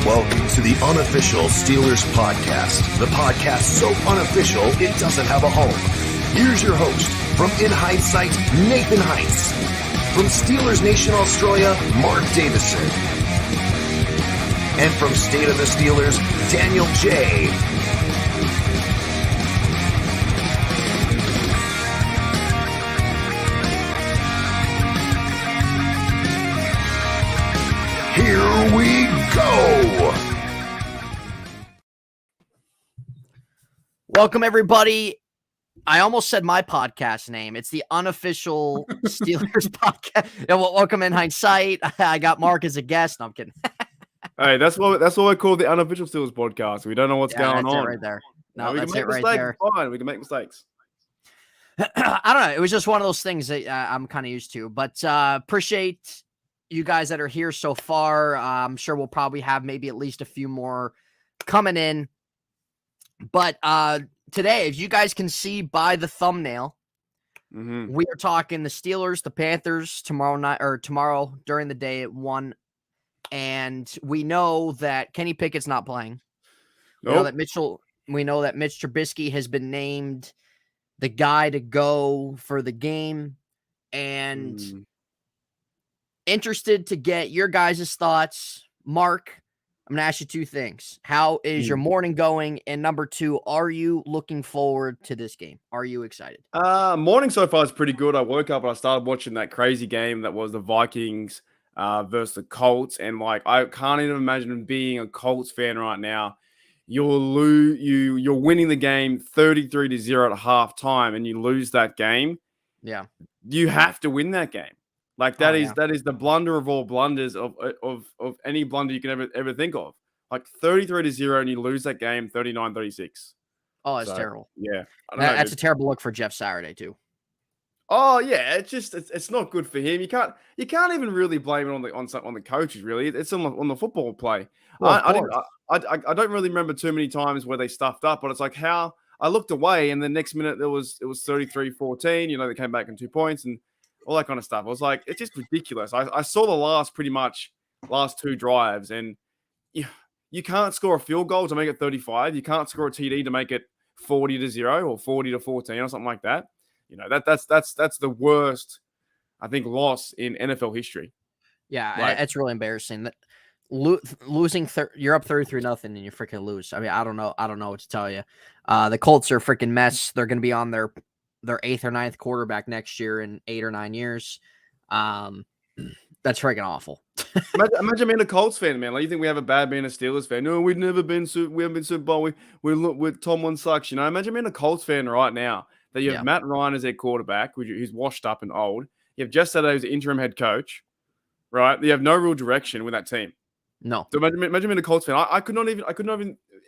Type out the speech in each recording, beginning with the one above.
Welcome to the Unofficial Steelers Podcast, the podcast so unofficial it doesn't have a home. Here's your host, from In Hindsight, Nathan Heitz. From Steelers Nation Australia, Mark Davison. And from State of the Steelers, Daniel J. Here we go. Welcome, everybody. I almost said my podcast name. It's the Unofficial Steelers Podcast. Yeah, well, welcome In Hindsight. I got Mark as a guest. No, I'm kidding. Hey, that's what we call the Unofficial Steelers Podcast. We don't know what's going that's on it right there. No, we that's can make it right mistakes. there. It's fine. We can make mistakes. I don't know. It was just one of those things that I'm kind of used to. But appreciate you guys that are here so far. I'm sure we'll probably have maybe at least a few more coming in. But today, as you guys can see by the thumbnail, we are talking the Steelers, the Panthers tomorrow during the day at 1. And we know that Kenny Pickett's not playing. Nope. We know that Mitch Trubisky has been named the guy to go for the game. And interested to get your guys' thoughts. Mark, I'm going to ask you two things. How is your morning going? And number two, are you looking forward to this game? Are you excited? Morning so far is pretty good. I woke up and I started watching that crazy game that was the Vikings versus the Colts. And I can't even imagine being a Colts fan right now. You're winning the game 33-0 at halftime and you lose that game. Yeah. You have to win that game. That is the blunder of all blunders of any blunder you can ever think of. 33-0 and you lose that game 39-36. Oh, it's terrible. Yeah. That's a terrible look for Jeff Saturday too. Oh yeah, it's not good for him. You can't even really blame it on the coaches. Really, it's on the football play. Well, I don't really remember too many times where they stuffed up, but it's like how I looked away and the next minute it was 33-14. You know, they came back in 2 points and all that kind of stuff. I was like, it's just ridiculous. I saw the last two drives, and you can't score a field goal to make it 35. You can't score a TD to make it 40-0 or 40-14 or something like that. You know, that's the worst, I think, loss in NFL history. Yeah, it's really embarrassing. Losing, you're up 33-0 and you freaking lose. I mean, I don't know what to tell you. The Colts are a freaking mess. They're going to be on their 8th or 9th quarterback next year in 8 or 9 years. That's freaking awful. imagine being a Colts fan, man. You think we have a bad being a Steelers fan? No, we haven't been Super Bowl. With Tomlin sucks. You know, imagine being a Colts fan right now that you have Matt Ryan as their quarterback, who's washed up and old. You have Jeff Saturday as the interim head coach, right? You have no real direction with that team. No. So imagine being a Colts fan. I could not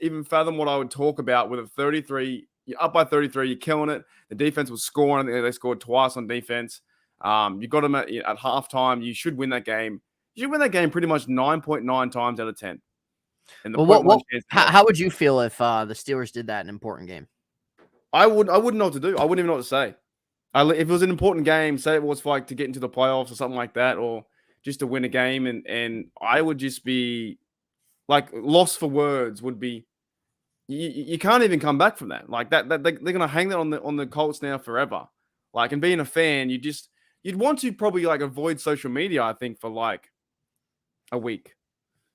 even fathom what I would talk about with a 33. You're up by 33. You're killing it. The defense was scoring. They scored twice on defense. You got them at halftime. You should win that game. You should win that game pretty much 9.9 times out of 10. How would you feel if the Steelers did that in an important game? I wouldn't know what to do. I wouldn't even know what to say. If it was an important game, say it was to get into the playoffs or something like that, or just to win a game, and I would just be lost for words. Would be. You can't even come back from that. They're going to hang that on the Colts now forever. And being a fan, you'd want to probably avoid social media, I think, for a week.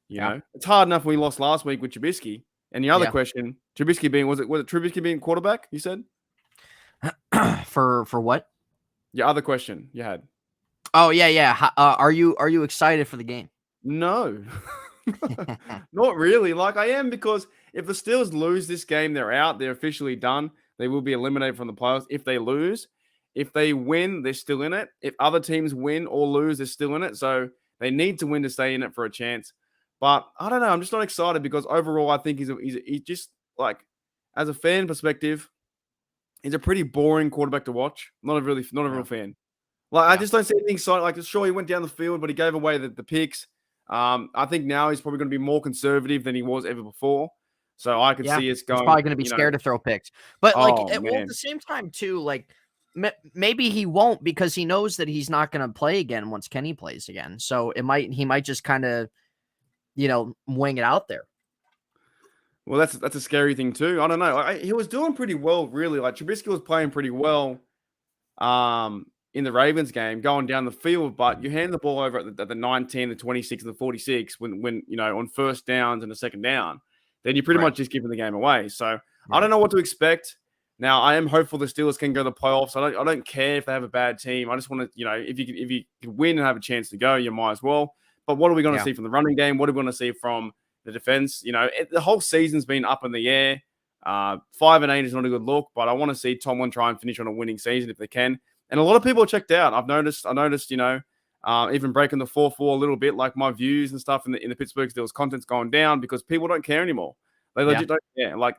You know, it's hard enough we lost last week with Trubisky. And the other question, Trubisky being was it Trubisky being quarterback? You said for what? Your other question you had. Oh yeah. Are you excited for the game? No, not really. I am, because if the Steelers lose this game, they're out. They're officially done. They will be eliminated from the playoffs. If they lose, if they win, they're still in it. If other teams win or lose, they're still in it. So they need to win to stay in it for a chance. But I don't know. I'm just not excited because overall, I think he's just as a fan perspective, he's a pretty boring quarterback to watch. Not a real fan. I just don't see anything exciting. Sure, he went down the field, but he gave away the picks. I think now he's probably going to be more conservative than he was ever before. So I could see us going. He's probably going to be scared to throw picks. But at the same time too, maybe he won't, because he knows that he's not going to play again once Kenny plays again. So he might just kind of wing it out there. Well, that's a scary thing too. I don't know. He was doing pretty well, really. Like Trubisky was playing pretty well in the Ravens game, going down the field, but you hand the ball over at the 19, the 26, and the 46 when on first downs and a second down, then you're pretty much just giving the game away. So I don't know what to expect. Now, I am hopeful the Steelers can go to the playoffs. I don't care if they have a bad team. I just want to, if you can win and have a chance to go, you might as well. But what are we going to see from the running game? What are we going to see from the defense? The whole season's been up in the air. 5-8 is not a good look, but I want to see Tomlin try and finish on a winning season if they can. And a lot of people are checked out. I noticed, even breaking the 4-4 a little bit, like my views and stuff in the Pittsburgh Steelers content's going down because people don't care anymore. They legit don't care. Like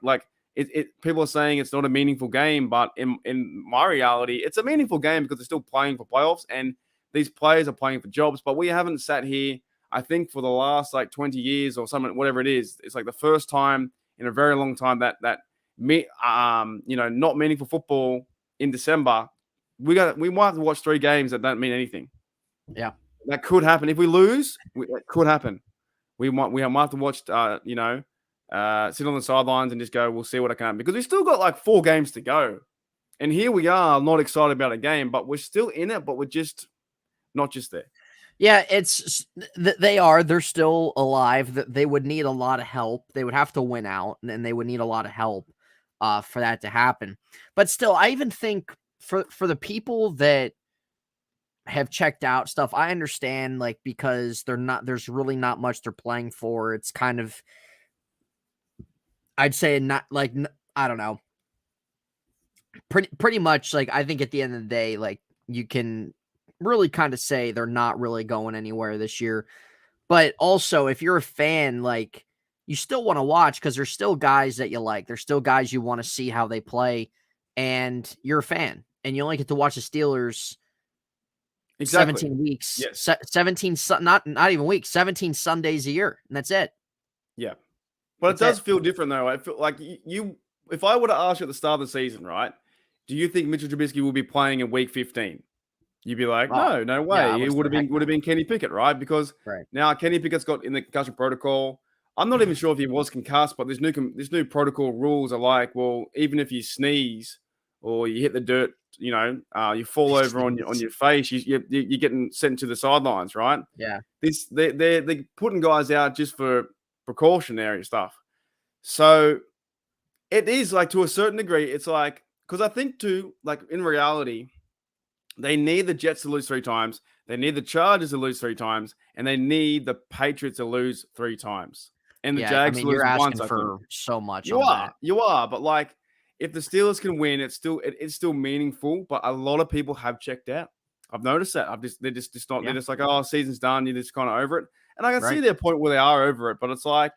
people are saying it's not a meaningful game, but in my reality, it's a meaningful game because they're still playing for playoffs and these players are playing for jobs. But we haven't sat here, I think, for the last 20 years or something, whatever it is. It's like the first time in a very long time that not meaningful football in December. We might have to watch 3 games that don't mean anything. Yeah, that could happen if we lose. It could happen. We might have to watch. Sit on the sidelines and just go. We'll see what I can because we still got 4 games to go, and here we are, not excited about a game, but we're still in it. But we're just not just there. Yeah, they're still alive. They would need a lot of help. They would have to win out, and they would need a lot of help for that to happen. But still, I even think for the people that have checked out stuff, I understand, because there's really not much they're playing for. It's kind of, I'd say not I don't know. Pretty much I think at the end of the day, you can really kind of say they're not really going anywhere this year. But also, if you're a fan, you still want to watch because there's still guys that you like. There's still guys you want to see how they play, and you're a fan, and you only get to watch the Steelers 17 weeks, 17 not even weeks, 17 Sundays a year, and that's it. Yeah, but it does feel different though. I feel like if I were to ask you at the start of the season, right? Do you think Mitchell Trubisky will be playing in week 15? You'd be like, no way. Yeah, it would have been Kenny Pickett, right? Because now Kenny Pickett's got in the concussion protocol. I'm not even sure if he was concussed, but this new protocol rules are like, well, even if you sneeze or you hit the dirt, you fall over on your face, you're getting sent to the sidelines, right? Yeah. They're putting guys out just for precautionary stuff. So it is to a certain degree, it's because I think too, in reality, they need the Jets to lose 3 times. They need the Chargers to lose 3 times, and they need the Patriots to lose 3 times. And the Jags to lose you're once. Asking for so much. You are, but if the Steelers can win, it's still meaningful. But a lot of people have checked out. I've noticed that. They're just not. They're just like, oh, season's done. You're just kind of over it. And I can see their point where they are over it. But it's I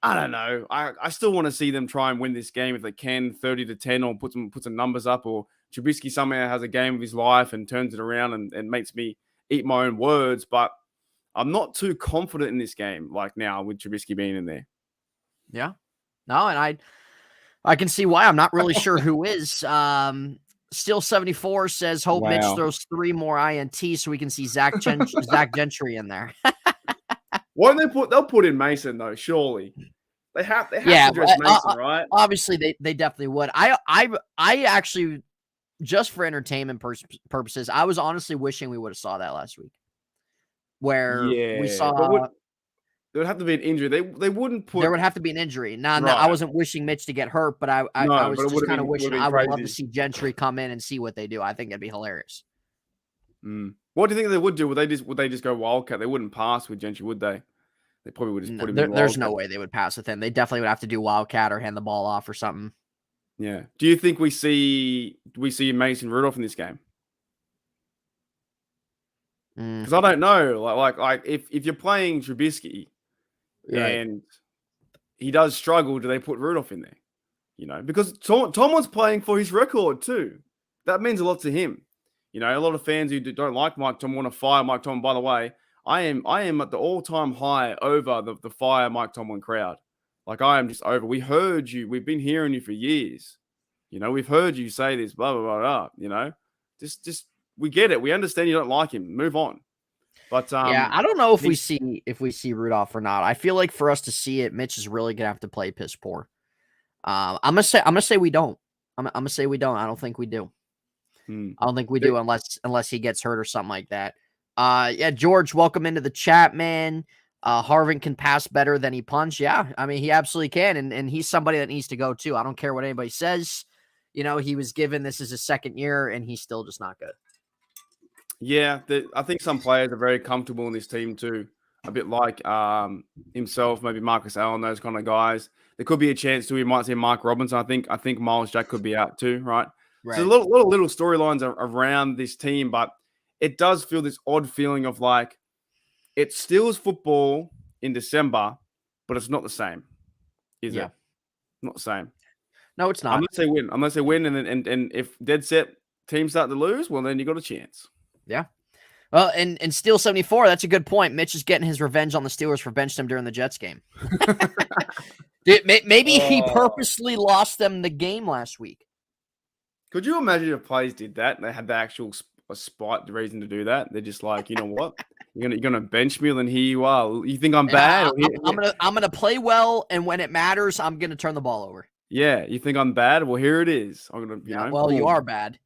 don't know. I still want to see them try and win this game if they can, 30-10, or put some numbers up, or Trubisky somehow has a game of his life and turns it around and makes me eat my own words. But I'm not too confident in this game now with Trubisky being in there. Yeah. No, and I can see why. I'm not really sure who is. Steel 74 says, hope Mitch throws 3 more INTs so we can see Zach Gentry in there. Why don't they'll put in Mason though, surely. They have to dress Mason, right? Obviously they definitely would. I actually, just for entertainment purposes, I was honestly wishing we would have saw that last week. Where we saw there would have to be an injury. They wouldn't put. There would have to be an injury. Now, I wasn't wishing Mitch to get hurt, but I was just kind of wishing I would love to see Gentry come in and see what they do. I think it'd be hilarious. What do you think they would do? Would they just go Wildcat? They wouldn't pass with Gentry, would they? They probably would just put him in There's no way they would pass with him. They definitely would have to do Wildcat or hand the ball off or something. Yeah. Do you think we see Mason Rudolph in this game? Because I don't know. Like if you're playing Trubisky and he does struggle, do they put Rudolph in there? Because Tomlin's playing for his record too. That means a lot to him. A lot of fans who don't like Mike Tomlin want to fire Mike Tomlin. By the way, I am at the all-time high over the fire Mike Tomlin crowd. I am just over. We heard you. We've been hearing you for years. We've heard you say this, blah, blah, blah, blah. Just we get it. We understand you don't like him. Move on. But yeah, I don't know if we see Rudolph or not. I feel like for us to see it, Mitch is really gonna have to play piss poor. I'm gonna say we don't. I'm gonna say we don't. I don't think we do. I don't think we do unless he gets hurt or something like that. Yeah, George, welcome into the chat, man. Harvin can pass better than he punch. Yeah, I mean, he absolutely can. And he's somebody that needs to go too. I don't care what anybody says. You know, he was given this is his second year and he's still just not good. Yeah, I think some players are very comfortable in this team too. A bit like himself, maybe Marcus Allen, those kind of guys. There could be a chance too. We might see Mark Robinson. I think Miles Jack could be out too, right? Right. So a lot of little storylines around this team, but it does feel this odd feeling of like it's Steelers football in December, but it's not the same, is it? Not the same. No, it's not. Unless they win, and if dead set teams start to lose, well, then you got a chance. Yeah. Well, and Steel 74, that's a good point. Mitch is getting his revenge on the Steelers for benching him during the Jets game. Dude, maybe he purposely lost them the game last week. Could you imagine if players did that and they had the actual spite, the reason to do that? They're just like, you know what? You're gonna bench me, and here you are. You think I'm bad? I'm gonna play well, and when it matters, I'm gonna turn the ball over. Yeah, you think I'm bad? Well, here it is. I'm gonna, you know. Well, you are bad.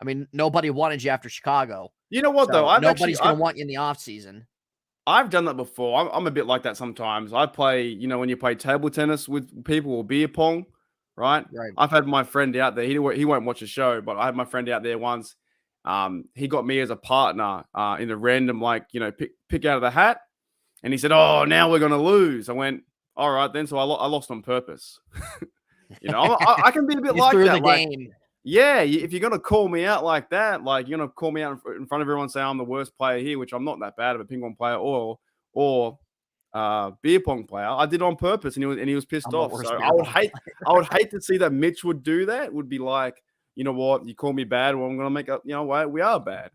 I mean, nobody wanted you after Chicago. You know what, though? Nobody's going to want you in the offseason. I've done that before. I'm a bit like that sometimes. I play, you know, when you play table tennis with people or beer pong, right? Right. I've had my friend out there. He won't watch the show, but I had my friend out there once. He got me as a partner in the random, like, you know, pick out of the hat. And he said, oh, now we're going to lose. I went, all right, then. So I lost on purpose. You know, I can be a bit like that. Game. Yeah, if you're going to call me out like that, like you're going to call me out in front of everyone, say I'm the worst player here, which I'm not that bad of a ping pong player or beer pong player. I did it on purpose, and he was pissed off. So I would hate to see that Mitch would do that. It would be like, you know what, you call me bad, well, I'm going to make up. You know what, we are bad.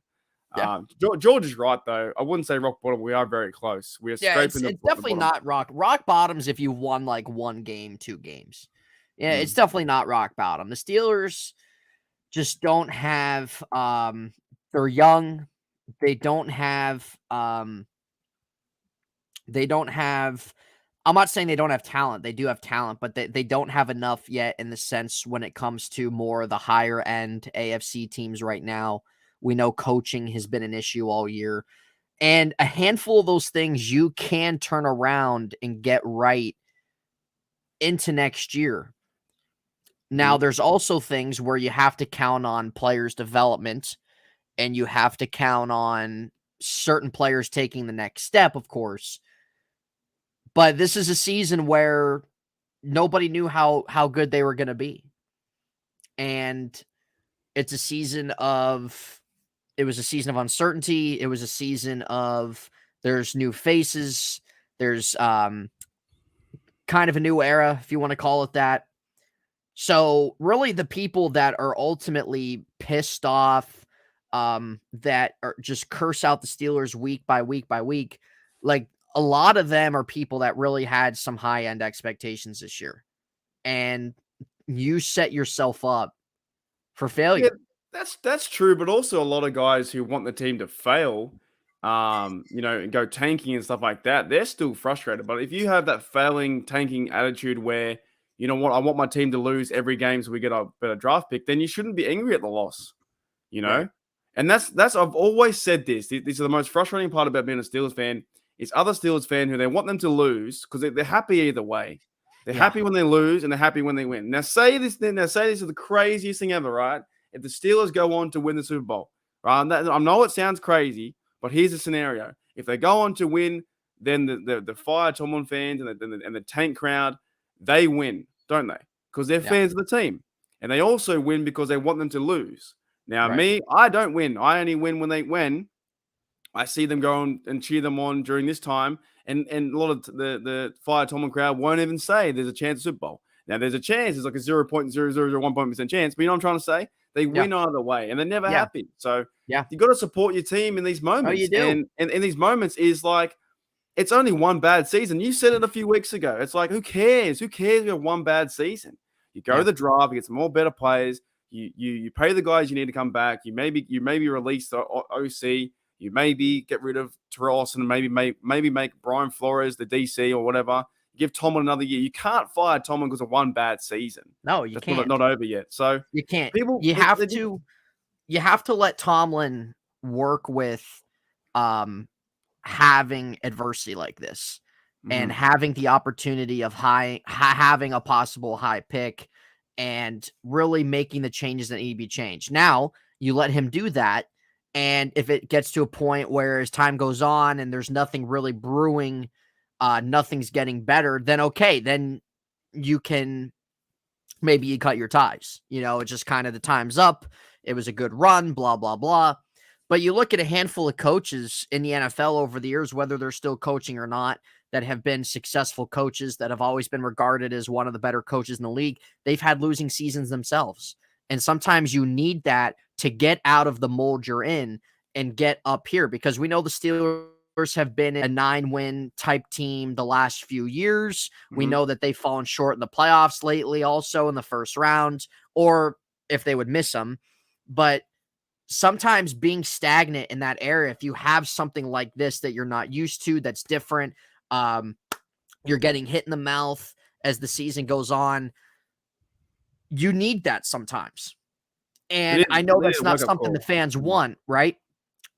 Yeah. George is right though. I wouldn't say rock bottom. We are very close. We are scraping it's definitely not rock bottoms if you won like one game, 2 games. Yeah, it's definitely not rock bottom. The Steelers just don't have they're young. They don't have I'm not saying they don't have talent. They do have talent, but they don't have enough yet in the sense when it comes to more of the higher end AFC teams right now. We know coaching has been an issue all year. And a handful of those things you can turn around and get right into next year. Now, there's also things where you have to count on players' development and you have to count on certain players taking the next step, of course. But this is a season where nobody knew how good they were going to be. And it's a season of uncertainty. It was a season of there's new faces. There's kind of a new era, if you want to call it that. So really the people that are ultimately pissed off, that are just curse out the Steelers week by week by week, like a lot of them are people that really had some high end expectations this year. And you set yourself up for failure. Yeah, that's true. But also a lot of guys who want the team to fail, you know, and go tanking and stuff like that, they're still frustrated. But if you have that failing, tanking attitude where, you know what, I want my team to lose every game so we get a better draft pick, then you shouldn't be angry at the loss, you know? Right. And that's I've always said this. This is the most frustrating part about being a Steelers fan is other Steelers fan who they want them to lose because they're happy either way. They're happy when they lose and they're happy when they win. Now say this is the craziest thing ever, right? If the Steelers go on to win the Super Bowl, right? I know it sounds crazy, but here's the scenario. If they go on to win, then the Fire Tomlin fans and the tank crowd, they win, don't they? Because they're fans of the team. And they also win because they want them to lose. Now, me, I don't win. I only win when I see them go on and cheer them on during this time. And a lot of the Fire Tomlin crowd won't even say there's a chance of Super Bowl. Now, there's a chance. There's like a 0.0001% chance. But you know what I'm trying to say? They win either way. And they're never happy. So you got to support your team in these moments. Oh, you do. And in these moments is like, it's only one bad season. You said it a few weeks ago. It's like, who cares? Who cares if you have one bad season? You go to the draft, you get some more better players. You pay the guys you need to come back. You maybe release the OC. You maybe get rid of Terrell Austin and maybe make Brian Flores the DC or whatever. Give Tomlin another year. You can't fire Tomlin because of one bad season. No, you That's can't. not over yet. So you can't. People, You have to let Tomlin work with having adversity like this and having the opportunity of having a possible high pick and really making the changes that need to be changed. Now, you let him do that, and if it gets to a point where as time goes on and there's nothing really brewing, nothing's getting better, then okay, then you can maybe you cut your ties. It's just kind of the time's up. It was a good run, blah, blah, blah. But you look at a handful of coaches in the NFL over the years, whether they're still coaching or not, that have been successful coaches that have always been regarded as one of the better coaches in the league. They've had losing seasons themselves. And sometimes you need that to get out of the mold you're in and get up here, because we know the Steelers have been a 9-win type team the last few years. We know that they've fallen short in the playoffs lately, also in the first round, or if they would miss them. But sometimes being stagnant in that area, if you have something like this that you're not used to, that's different, you're getting hit in the mouth as the season goes on, you need that sometimes. And I know that's not something the fans want, right?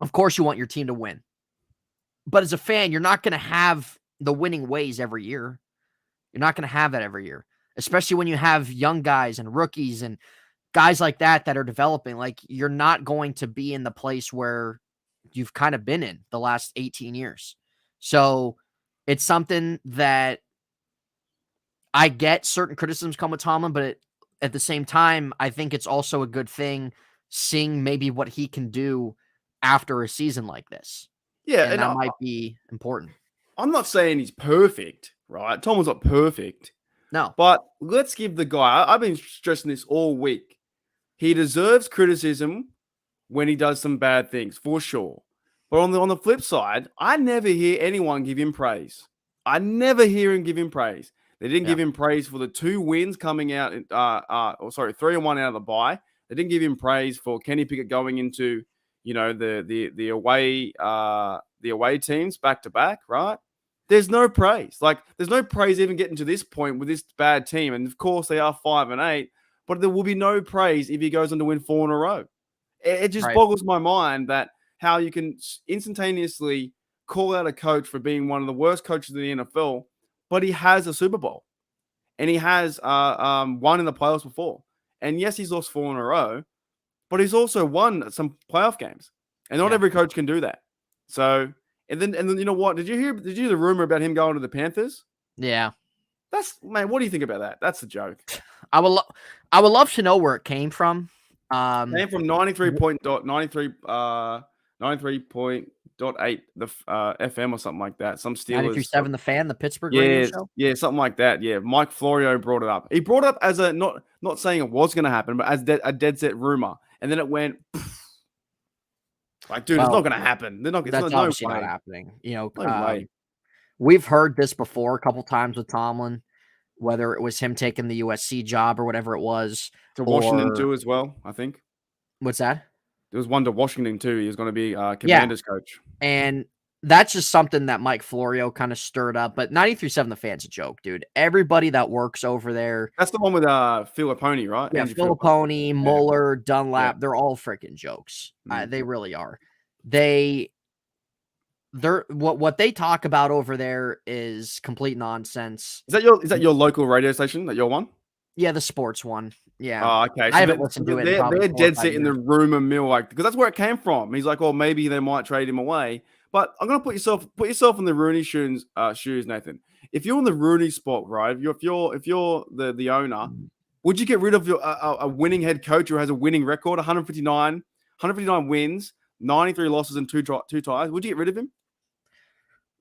Of course you want your team to win. But as a fan, you're not going to have the winning ways every year. You're not going to have that every year, especially when you have young guys and rookies and guys like that are developing. Like, you're not going to be in the place where you've kind of been in the last 18 years. So it's something that I get certain criticisms come with Tomlin, but at the same time, I think it's also a good thing seeing maybe what he can do after a season like this. Yeah, and that might be important. I'm not saying he's perfect, right? Tomlin's not perfect. No. But let's give the guy, I've been stressing this all week. He deserves criticism when he does some bad things, for sure. But on the flip side, I never hear anyone give him praise. I never hear him give him praise. They didn't give him praise for the 2 wins coming out, 3 and 1 out of the bye. They didn't give him praise for Kenny Pickett going into, the away teams back to back, right? There's no praise. Like, there's no praise even getting to this point with this bad team. And of course they are 5-8, but there will be no praise if he goes on to win 4 in a row. It just boggles my mind that how you can instantaneously call out a coach for being one of the worst coaches in the NFL, but he has a Super Bowl and he has won in the playoffs before. And yes, he's lost 4 in a row, but he's also won some playoff games. And not every coach can do that. So, and then you know what? Did you hear the rumor about him going to the Panthers? Yeah. Man, what do you think about that? That's a joke. I would love to know where it came from. Came from 93.8 the FM or something like that. Some Steelers 93.7 The Fan, the Pittsburgh radio show. Yeah, something like that. Yeah, Mike Florio brought it up. He brought it up as a not saying it was going to happen, but as a dead set rumor, and then it went like, dude, it's not going to happen. They're not. That's obviously not happening. No way. We've heard this before a couple times with Tomlin, whether it was him taking the USC job or whatever it was. To Washington too as well, I think. What's that? There was one to Washington too. He was going to be Commanders coach. And that's just something that Mike Florio kind of stirred up. But 93.7 The Fan's a joke, dude. Everybody that works over there. That's the one with Filipponi, right? Yeah, Filipponi, Mueller, Dunlap. Yeah. They're all freaking jokes. They really are. What they talk about over there is complete nonsense. Is that your local radio station? That your one? Yeah, the sports one. Yeah. Oh, okay. So I haven't listened to it. They're dead set in the rumor mill, like, because that's where it came from. He's like, oh, maybe they might trade him away. But I'm gonna put yourself in the Rooney shoes, Nathan. If you're in the Rooney spot, right? If you're the owner, would you get rid of a winning head coach who has a winning record, 159 wins, 93 losses, and two ties? Would you get rid of him?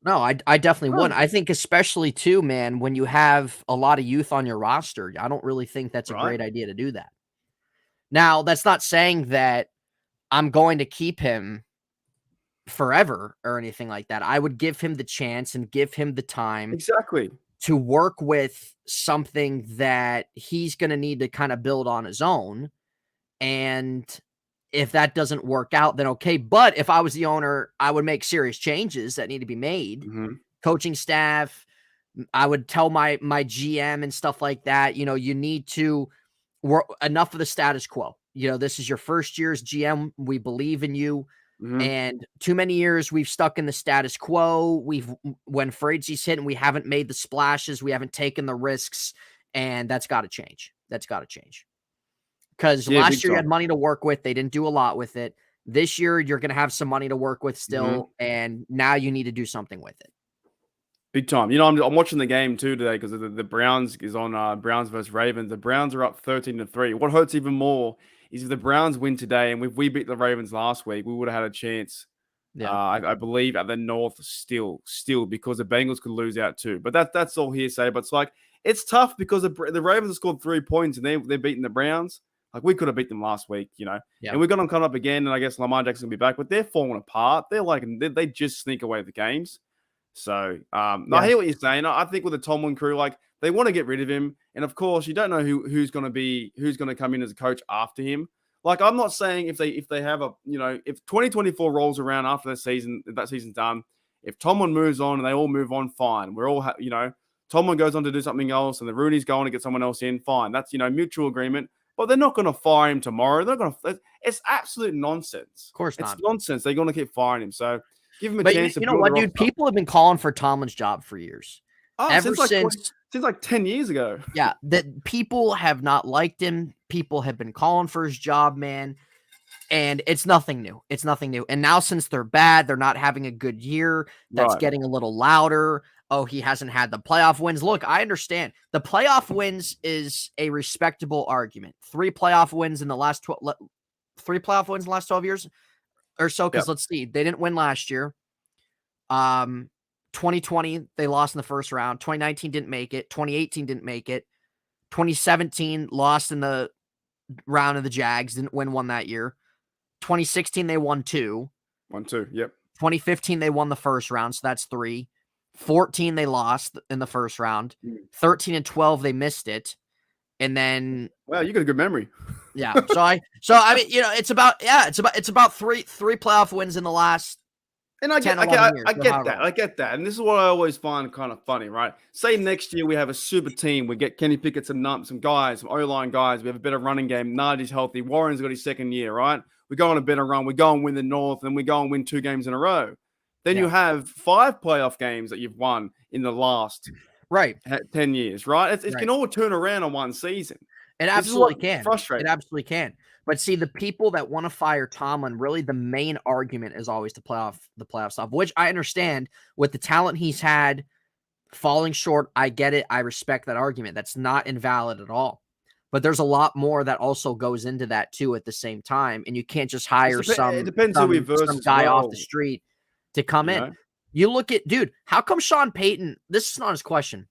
No, I definitely wouldn't. I think especially too, man, when you have a lot of youth on your roster, I don't really think that's a great idea to do that. Now, that's not saying that I'm going to keep him forever or anything like that. I would give him the chance and give him the time to work with something that he's going to need to kind of build on his own. And If that doesn't work out, then okay. But if I was the owner, I would make serious changes that need to be made. Mm-hmm. Coaching staff, I would tell my GM and stuff like that, you need to work enough of the status quo. This is your first year as GM. We believe in you. Mm-hmm. And too many years we've stuck in the status quo. When free agency's hit and we haven't made the splashes, we haven't taken the risks, and that's got to change. Because last year you had money to work with. They didn't do a lot with it. This year you're going to have some money to work with still, and now you need to do something with it. Big time. I'm watching the game too today because the Browns is on Browns versus Ravens. The Browns are up 13-3. What hurts even more is if the Browns win today and if we beat the Ravens last week, we would have had a chance. Yeah. I believe at the North still because the Bengals could lose out too. But that's all hearsay. But it's tough because the Ravens have scored 3 points and they're beating the Browns. Like we could have beat them last week, Yeah. And we're going to come up again. And I guess Lamar Jackson will be back, but they're falling apart. They just sneak away the games. So I hear what you're saying. I think with the Tomlin crew, they want to get rid of him, and of course, you don't know who's going to come in as a coach after him. I'm not saying if they have if 2024 rolls around after that season's done, if Tomlin moves on and they all move on, fine. We're all Tomlin goes on to do something else, and the Rooney's going to get someone else in, fine. That's mutual agreement. But they're not going to fire him tomorrow. They're going to. It's absolute nonsense. Of course not. It's nonsense. They're going to keep firing him. So. Give him a chance. You know what, dude? People have been calling for Tomlin's job for years. Ever since 10 years ago. Yeah, that people have not liked him. People have been calling for his job, man. And it's nothing new. And now since they're bad, they're not having a good year. That's getting a little louder. Oh, he hasn't had the playoff wins. Look, I understand. The playoff wins is a respectable argument. 3 playoff wins in the last 12 years. Or so, because let's see, they didn't win last year. 2020, they lost in the first round. 2019 didn't make it. 2018 didn't make it. 2017 lost in the round of the Jags, didn't win one that year. 2016, they won 2. Won 2, yep. 2015, they won the first round, so that's 3. 14, they lost in the first round. 13 and 12, they missed it. And then, wow, you got a good memory. Yeah. So I mean, it's about 3 playoff wins in the last. And I get that. And this is what I always find kind of funny, right? Say next year we have a super team. We get Kenny Pickett, some guys, some O-line guys. We have a better running game. Najee's healthy. Warren's got his second year, right? We go on a better run. We go and win the North, and we go and win 2 games in a row. Then you have 5 playoff games that you've won in the last 10 years, right? It can all turn around on one season. It absolutely can. Frustrating. It absolutely can. But see, the people that want to fire Tomlin, really the main argument is always the playoff stuff, which I understand with the talent he's had falling short. I get it. I respect that argument. That's not invalid at all. But there's a lot more that also goes into that too at the same time. And you can't just hire some guy off the street to come in. You look at, dude, how come Sean Payton, this is not his question.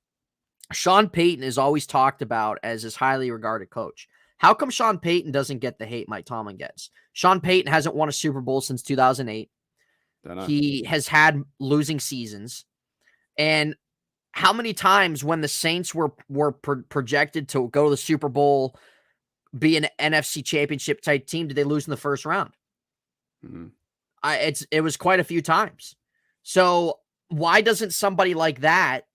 Sean Payton is always talked about as his highly regarded coach. How come Sean Payton doesn't get the hate Mike Tomlin gets? Sean Payton hasn't won a Super Bowl since 2008. He has had losing seasons. And how many times when the Saints were projected to go to the Super Bowl, be an NFC championship type team, did they lose in the first round? Mm-hmm. It was quite a few times. So why doesn't somebody like that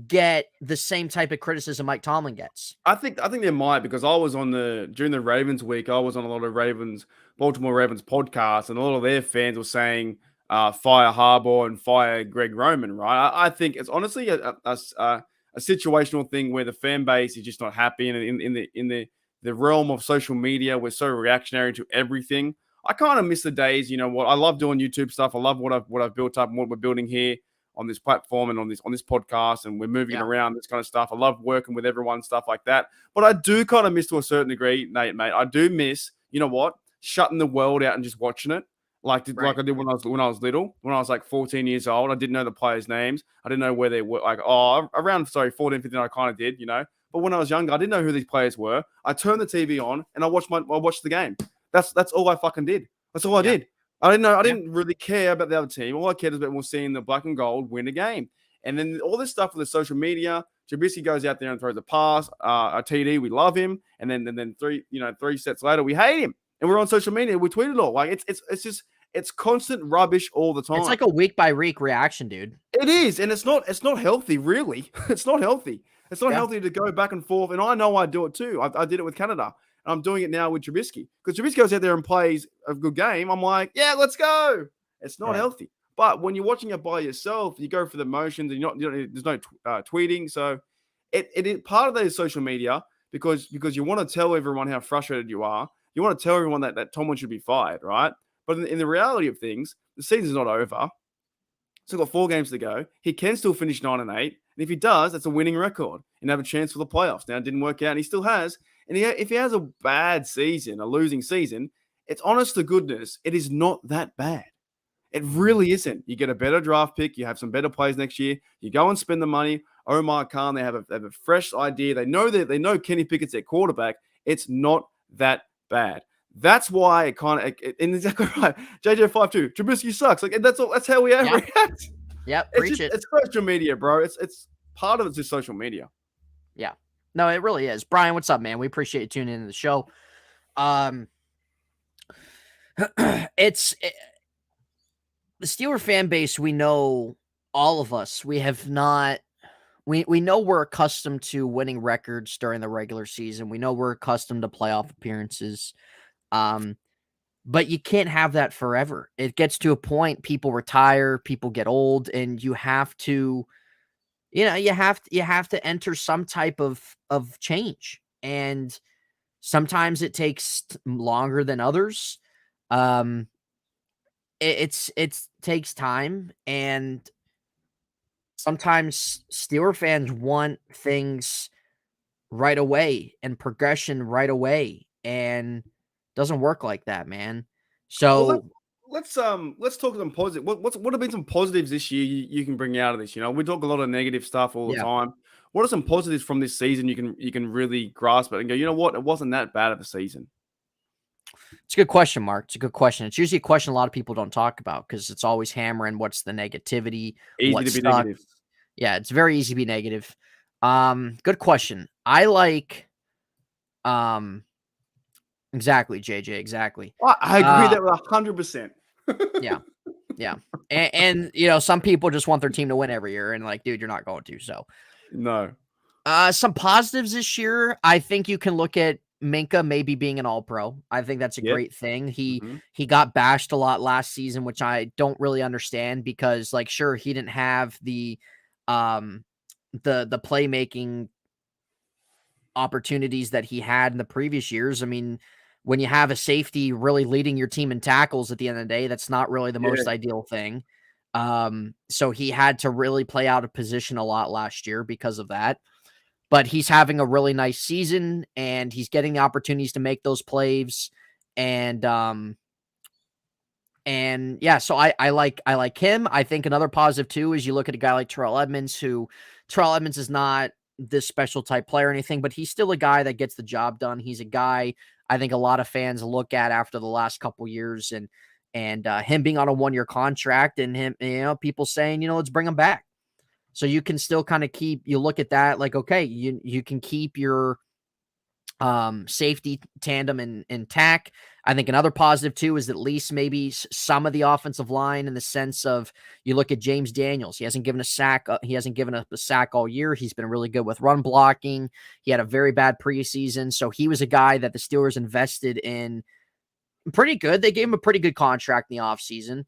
get the same type of criticism Mike Tomlin gets? I think they might, because I was during the Ravens week, I was on a lot of Baltimore Ravens podcasts, and a lot of their fans were saying fire Harbaugh and fire Greg Roman, right? I think it's honestly a situational thing where the fan base is just not happy, and in the realm of social media, we're so reactionary to everything. I kind of miss the days, I love doing YouTube stuff. I love what I've built up and what we're building here on this platform and on this podcast, and we're moving around, this kind of stuff. I love working with everyone, stuff like that. But I do kind of miss, to a certain degree, Nate, mate. I do miss, shutting the world out and just watching it, like I did when I was little. When I was like 14 years old, I didn't know the players' names. I didn't know where they were. Around 14, 15, I kind of did, But when I was younger, I didn't know who these players were. I turned the TV on and I watched the game. That's all I fucking did. That's all I did. I didn't know. I didn't really care about the other team. All I cared about was seeing the black and gold win a game. And then all this stuff with the social media, Trubisky goes out there and throws a pass, a TD. We love him, and then 3 sets later, we hate him. and we're on social media. We tweet it all. Like it's constant rubbish all the time. It's like a week by week reaction, dude. It is, and it's not healthy, really. It's not healthy. It's not healthy to go back and forth. And I know I do it too. I did it with Canada. And I'm doing it now with Trubisky. Because Trubisky goes out there and plays a good game. I'm like, yeah, let's go. It's not healthy. But when you're watching it by yourself, you go for the motions, and there's no tweeting. So it part of that is social media because you want to tell everyone how frustrated you are. You want to tell everyone that Tomlin should be fired, right? But in the reality of things, the season's not over. Still got 4 games to go. He can still finish 9-8. And if he does, that's a winning record and have a chance for the playoffs. Now, it didn't work out, and he still has. And if he has a bad season, a losing season, it's honest to goodness, it is not that bad. It really isn't. You get a better draft pick. You have some better players next year. You go and spend the money. Omar Khan, they have a fresh idea. They know Kenny Pickett's their quarterback. It's not that bad. That's why it kind of, and exactly right. JJ52, Trubisky sucks. Like that's how we react. Yep, preach it. It's social media, bro. It's part of it's just social media. Yeah, no, it really is. Brian, what's up, man? We appreciate you tuning into the show. The Steeler fan base. We know all of us. We have not. We know we're accustomed to winning records during the regular season. We know we're accustomed to playoff appearances. But you can't have that forever. It gets to a point, people retire, people get old, and you have to, you have to enter some type of change. And sometimes it takes longer than others. It takes time, and sometimes Steeler fans want things right away and progression right away, and doesn't work like that, man. So let's talk some positive. What have been some positives this year you can bring out of this? We talk a lot of negative stuff all the time. What are some positives from this season you can really grasp it and go, you know what, it wasn't that bad of a season? It's a good question, Mark. It's a good question. It's usually a question a lot of people don't talk about because it's always hammering what's the negativity. Easy to be negative. Yeah, it's very easy to be negative. Good question. I like exactly, JJ, exactly. I agree that with 100%. Yeah. And some people just want their team to win every year, and like, dude, you're not going to. So no. Some positives this year. I think you can look at Minka maybe being an all-pro. I think that's a great thing. He got bashed a lot last season, which I don't really understand because, like, sure, he didn't have the playmaking opportunities that he had in the previous years. I mean, when you have a safety really leading your team in tackles at the end of the day, that's not really the most ideal thing. So he had to really play out of position a lot last year because of that. But he's having a really nice season, and he's getting the opportunities to make those plays. And yeah, so I like him. I think another positive too is you look at a guy like Terrell Edmonds, who Terrell Edmonds is not this special type player or anything, but he's still a guy that gets the job done. He's a guy I think a lot of fans look at after the last couple years, and him being on a 1-year contract, and him, people saying, let's bring him back. So you can still kind of you look at that like, okay, you can keep your safety tandem intact. I think another positive too is at least maybe some of the offensive line, in the sense of, you look at James Daniels. He hasn't given a sack. He hasn't given a sack all year. He's been really good with run blocking. He had a very bad preseason. So he was a guy that the Steelers invested in pretty good. They gave him a pretty good contract in the offseason.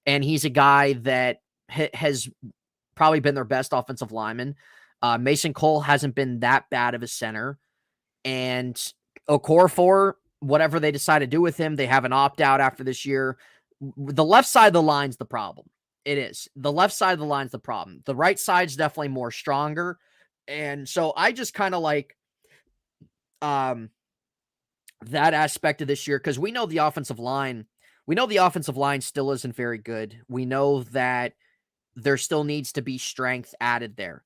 And he's a guy that has probably been their best offensive lineman. Mason Cole hasn't been that bad of a center. And Okorafor, whatever they decide to do with him, they have an opt-out after this year. The left side of the line's the problem. It is. The left side of the line's the problem. The right side's definitely more stronger. And so I just kind of like that aspect of this year, because we know the offensive line still isn't very good. We know that there still needs to be strength added there.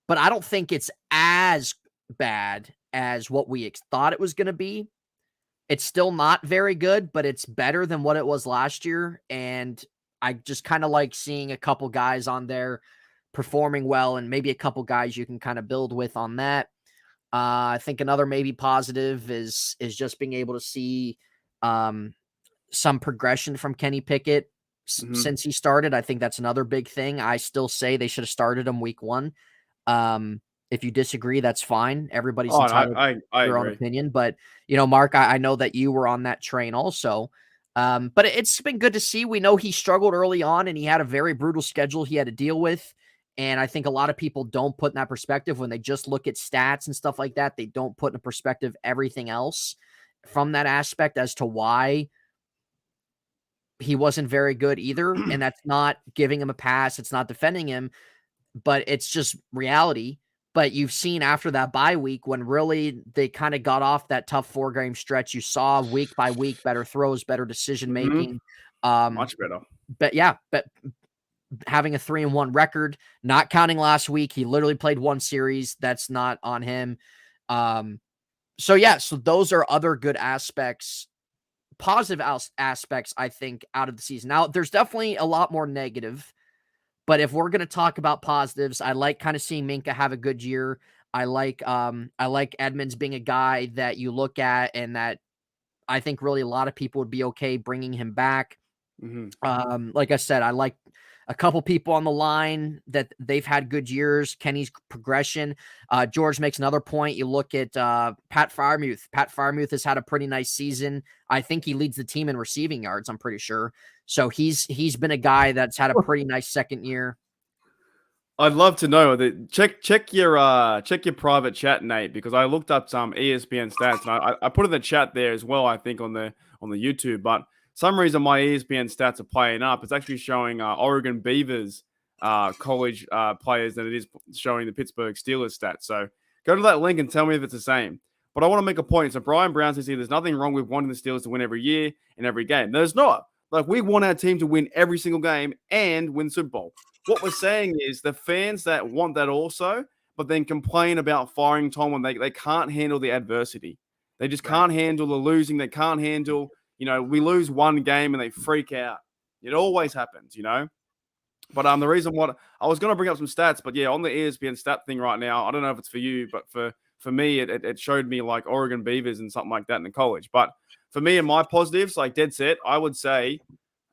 But I don't think it's as bad as what we thought it was going to be. It's still not very good, but it's better than what it was last year. And I just kind of like seeing a couple guys on there performing well, and maybe a couple guys you can kind of build with on that. I think another maybe positive is just being able to see some progression from Kenny Pickett since he started. I think that's another big thing. I still say they should have started him week 1. If you disagree, that's fine. Everybody's entitled to their own opinion. But, Mark, I know that you were on that train also. But it's been good to see. We know he struggled early on and he had a very brutal schedule he had to deal with. And I think a lot of people don't put in that perspective when they just look at stats and stuff like that. They don't put in perspective everything else from that aspect as to why he wasn't very good either. And that's not giving him a pass. It's not defending him, but it's just reality. But you've seen after that bye week when really they kind of got off that tough 4-game stretch, you saw week by week better throws, better decision making. Much better. But having a 3-1 record, not counting last week, he literally played 1 series. That's not on him. So those are other good aspects, positive aspects, I think, out of the season. Now, there's definitely a lot more negative. But if we're going to talk about positives, I like kind of seeing Minkah have a good year. I like Edmonds being a guy that you look at and that I think really a lot of people would be okay bringing him back. Like I said, I like a couple people on the line that they've had good years. Kenny's progression. George makes another point. You look at Pat Freiermuth. Pat Freiermuth has had a pretty nice season. I think he leads the team in receiving yards, I'm pretty sure. So he's been a guy that's had a pretty nice second year. I'd love to know that. Check your private chat, Nate, because I looked up some ESPN stats and I put in the chat there as well. I think on the YouTube, but some reason my ESPN stats are playing up. It's actually showing Oregon Beavers college players than it is showing the Pittsburgh Steelers stats. So go to that link and tell me if it's the same. But I want to make a point. So Brian Brown says here, there's nothing wrong with wanting the Steelers to win every year in every game. There's not. Like, we want our team to win every single game and win Super Bowl. What we're saying is the fans that want that also, but then complain about firing Tom when they can't handle the adversity. They just can't handle the losing. They can't handle, we lose one game and they freak out. It always happens, But the reason what I was going to bring up some stats, but yeah, on the ESPN stat thing right now, I don't know if it's for you, but for me, it showed me like Oregon Beavers and something like that in the college. But for me and my positives, like dead set, I would say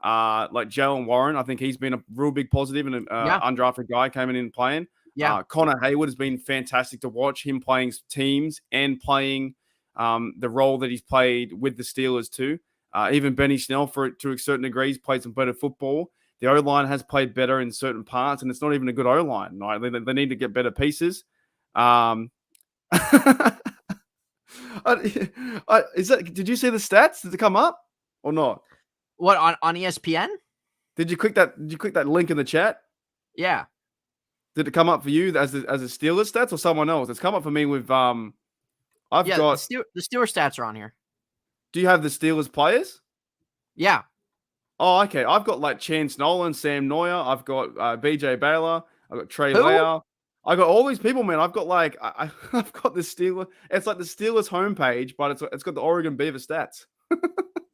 like Jalen Warren. I think he's been a real big positive and an undrafted guy coming in and playing. Yeah. Connor Hayward has been fantastic to watch, him playing teams and playing the role that he's played with the Steelers too. Even Benny Snell, to a certain degree, he's played some better football. The O-line has played better in certain parts, and it's not even a good O-line. Right? They need to get better pieces. Did you see the stats? Did it come up or not? What on ESPN? Did you click that link in the chat? Yeah. Did it come up for you as a Steelers stats or someone else? It's come up for me with I've got the Steelers stats are on here. Do you have the Steelers players? Yeah. Oh, okay. I've got like Chance Nolan, Sam Neuer. I've got BJ Baylor. I've got Trey Lauer. I got all these people, man. I've got like I've got the Steelers. It's like the Steelers homepage, but it's got the Oregon Beaver stats.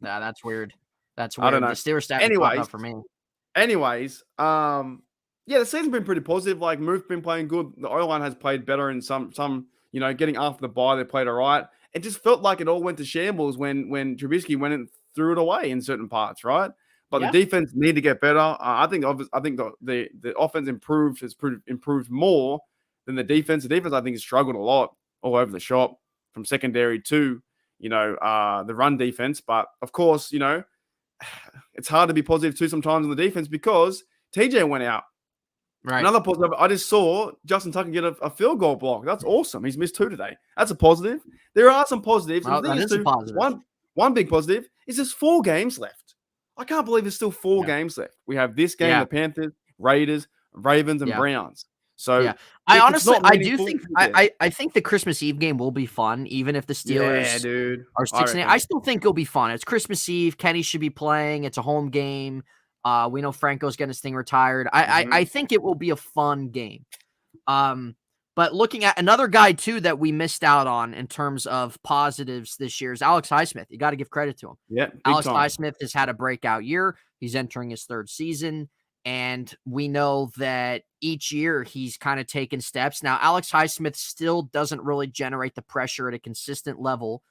Nah, that's weird. That's weird. I don't know. The Steelers stats are popping up for me. Anyways, the season's been pretty positive. Like Moof's been playing good. The O-line has played better in some getting after the bye, they played all right. It just felt like it all went to shambles when Trubisky went and threw it away in certain parts, right? But the defense need to get better. I think the offense improved more than the defense. The defense, I think, has struggled a lot all over the shop, from secondary to the run defense. But of course, it's hard to be positive too sometimes on the defense because TJ went out. Right. Another positive, I just saw Justin Tucker get a field goal block. That's awesome. He's missed 2 today. That's a positive. There are some positives. Well, that is a positive. One big positive is there's 4 games left. I can't believe there's still 4 games left. We have this game, the Panthers, Raiders, Ravens, and Browns. So I honestly, I do think I think the Christmas Eve game will be fun, even if the Steelers are 6-8. I still think it'll be fun. It's Christmas Eve. Kenny should be playing. It's a home game. We know Franco's getting his thing retired. I think it will be a fun game. But looking at another guy too that we missed out on in terms of positives this year is Alex Highsmith. You got to give credit to him. Yeah, Alex Highsmith has had a breakout year. He's entering his 3rd season. And we know that each year he's kind of taken steps. Now, Alex Highsmith still doesn't really generate the pressure at a consistent level,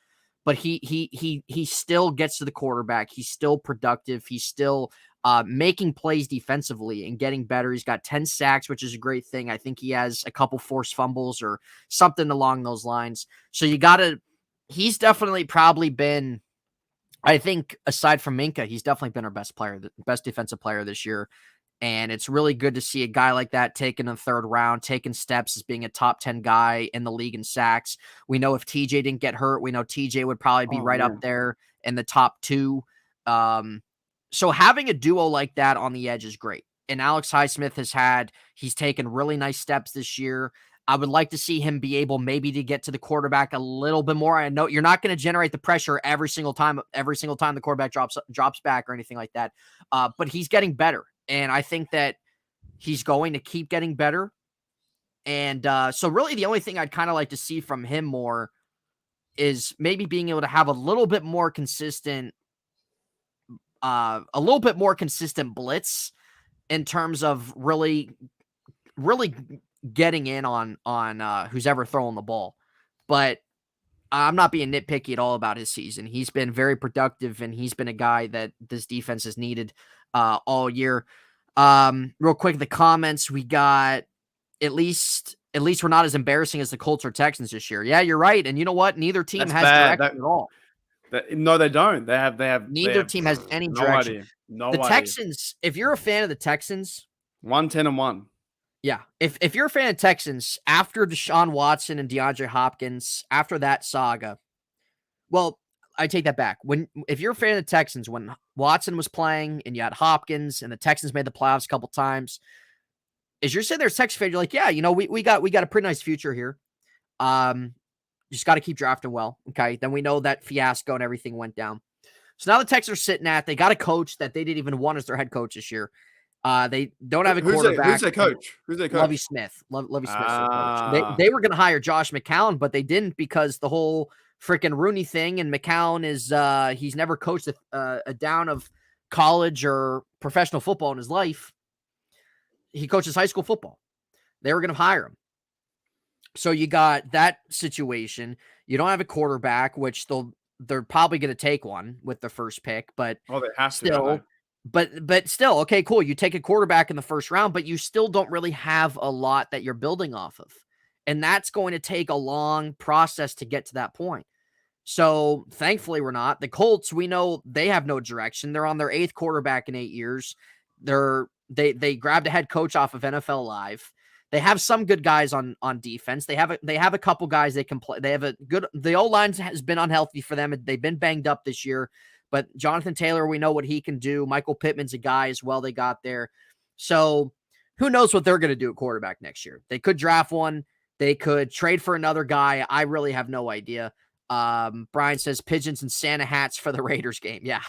but he still gets to the quarterback. He's still productive. He's still making plays defensively and getting better. He's got 10 sacks, which is a great thing. I think he has a couple forced fumbles or something along those lines. So he's definitely probably been, I think, aside from Minka, he's definitely been our best player, the best defensive player this year. And it's really good to see a guy like that taking the third round, taking steps as being a top 10 guy in the league in sacks. We know if TJ didn't get hurt, we know TJ would probably be up there in the top 2. So having a duo like that on the edge is great. And Alex Highsmith he's taken really nice steps this year. I would like to see him be able maybe to get to the quarterback a little bit more. I know you're not going to generate the pressure every single time the quarterback drops back or anything like that. But he's getting better. And I think that he's going to keep getting better. And so really the only thing I'd kind of like to see from him more is maybe being able to have a little bit more consistent blitz in terms of really getting in on who's ever throwing the ball. But I'm not being nitpicky at all about his season. He's been very productive, and he's been a guy that this defense has needed all year. Real quick, the comments we got, at least we're not as embarrassing as the Colts or Texans this year. Yeah, you're right. And you know what? Neither team has direction at all. No, they don't. They have. Neither team has any direction. The Texans, if you're a fan of the Texans, 1-10-1. Yeah. If you're a fan of Texans, after Deshaun Watson and DeAndre Hopkins, after that saga, well, I take that back. If you're a fan of the Texans, when Watson was playing and you had Hopkins and the Texans made the playoffs a couple times, as you're sitting there as Texas fan, you're like, yeah, we got a pretty nice future here. Just got to keep drafting well. Okay. Then we know that fiasco and everything went down. So now the Texans are sitting they got a coach that they didn't even want as their head coach this year. They don't have a quarterback. Who's their coach? Lovie Smith. Lovie Smith's their coach. They were going to hire Josh McCown, but they didn't because the whole freaking Rooney thing. And McCown he's never coached a down of college or professional football in his life. He coaches high school football. They were going to hire him. So you got that situation. You don't have a quarterback, which they're probably going to take one with the first pick, but they have still. But still, okay, cool. You take a quarterback in the first round, but you still don't really have a lot that you're building off of. And that's going to take a long process to get to that point. So thankfully we're not. The Colts, we know they have no direction. They're on their 8th quarterback in 8 years. They grabbed a head coach off of NFL Live. They have some good guys on defense. They have a couple guys they can play. They have the O-line has been unhealthy for them. They've been banged up this year. But Jonathan Taylor, we know what he can do. Michael Pittman's a guy as well they got there. So who knows what they're going to do at quarterback next year. They could draft one. They could trade for another guy. I really have no idea. Brian says pigeons and Santa hats for the Raiders game. Yeah.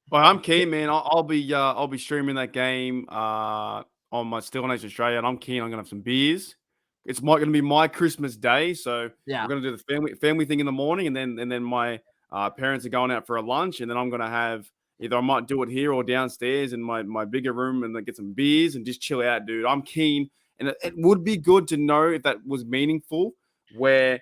Well, I'm keen, man. I'll be streaming that game on my Steel Nation Australia, and I'm keen. I'm going to have some beers. It's going to be my Christmas day, so yeah, we're going to do the family thing in the morning, and then my parents are going out for a lunch, and then I'm going to have either I might do it here or downstairs in my bigger room and then get some beers and just chill out, dude. I'm keen, and it would be good to know if that was meaningful, where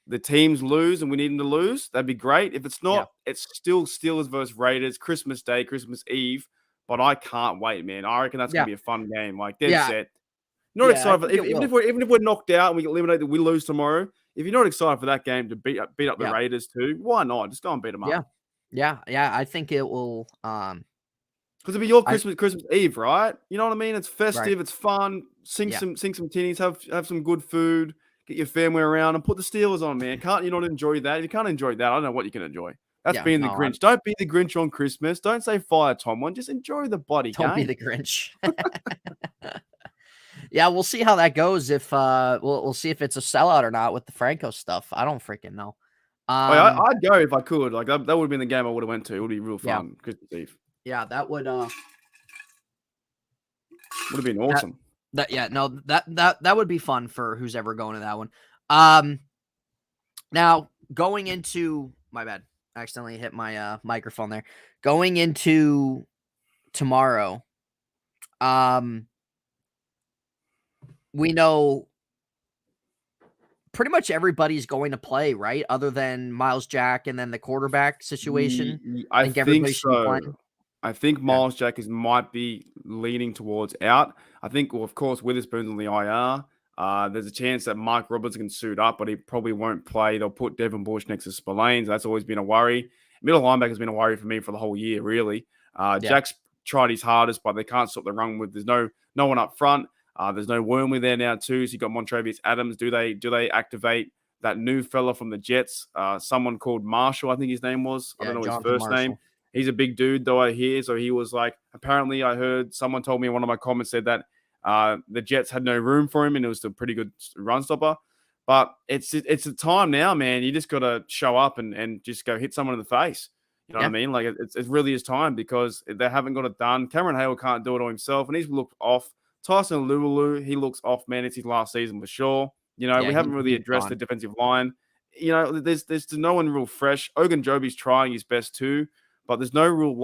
the teams lose and we need them to lose. That'd be great. If it's not, It's still Steelers versus Raiders, Christmas Day, Christmas Eve. But I can't wait, man. I reckon that's gonna be a fun game. Like dead set. Not excited for, even if we're knocked out and we get eliminated, we lose tomorrow. If you're not excited for that game to beat up the Raiders too, why not? Just go and beat them up. Yeah. I think it will. Because it'll be your Christmas Eve, right? You know what I mean? It's festive, it's fun. Sing some tinnies, have some good food, get your family around, and put the Steelers on, man. Can't you not enjoy that? If you can't enjoy that, I don't know what you can enjoy. That's being the Grinch. Don't be the Grinch on Christmas. Don't say fire Tomlin. Just enjoy the bloody game. Don't be the Grinch. Yeah, we'll see how that goes. If we'll see if it's a sellout or not with the Franco stuff. I don't freaking know. I'd go if I could. Like that would have been the game I would have went to. It would be real fun. Christmas Eve. Yeah, that would have been awesome. That would be fun for who's ever going to that one. Now going into my bad. I accidentally hit my microphone there. Going into tomorrow, we know pretty much everybody's going to play, right? Other than Miles Jack and then the quarterback situation. I think think everybody should be so. playing. I think Yeah. Miles Jack might be leaning towards out. I think, well, of course, Witherspoon's on the IR. There's a chance that Mike Roberts can suit up, but he probably won't play. They'll put Devin Bush next to Spillane. That's always been a worry. Middle linebacker's been a worry for me for the whole year, really. Yeah. Jack's tried his hardest, but they can't stop the run with. There's no one up front. There's no Wormley there now too. So you got Montrevious Adams. Do they activate that new fella from the Jets? Someone called Marshall, I think his name was. I don't know Jonathan his first name. Marshall. He's a big dude, though, I hear. So he was like, apparently I heard someone told me in one of my comments said that the Jets had no room for him and it was a pretty good run stopper. But it's the time now, man. You just got to show up and just go hit someone in the face. You know what I mean? Like, it really is time because they haven't got it done. Cameron Hale can't do it all himself, and he's looked off. Tyson Lulu, he looks off, man. It's his last season for sure. You know, we haven't really addressed the defensive line. You know, there's no one real fresh. Ogunjobi's trying his best too, but there's no real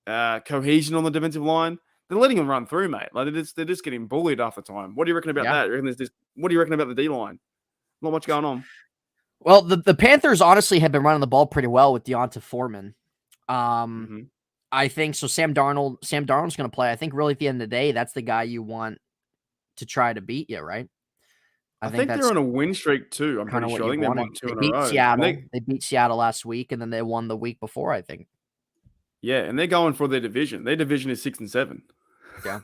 cohesion on the defensive line. They're letting him run through, mate. Like they're just getting bullied half the time. What do you reckon about that? What do you reckon about the D line? Not much going on. Well, the Panthers honestly have been running the ball pretty well with Deonta Foreman. I think so. Sam Darnold's going to play. I think really at the end of the day, that's the guy you want to try to beat you, right? I think they're on a win streak too. I'm pretty sure. I think they won 2 in a row. They beat Seattle last week, and then they won the week before, I think. Yeah, and they're going for their division. Their division is 6 and 7. Yeah.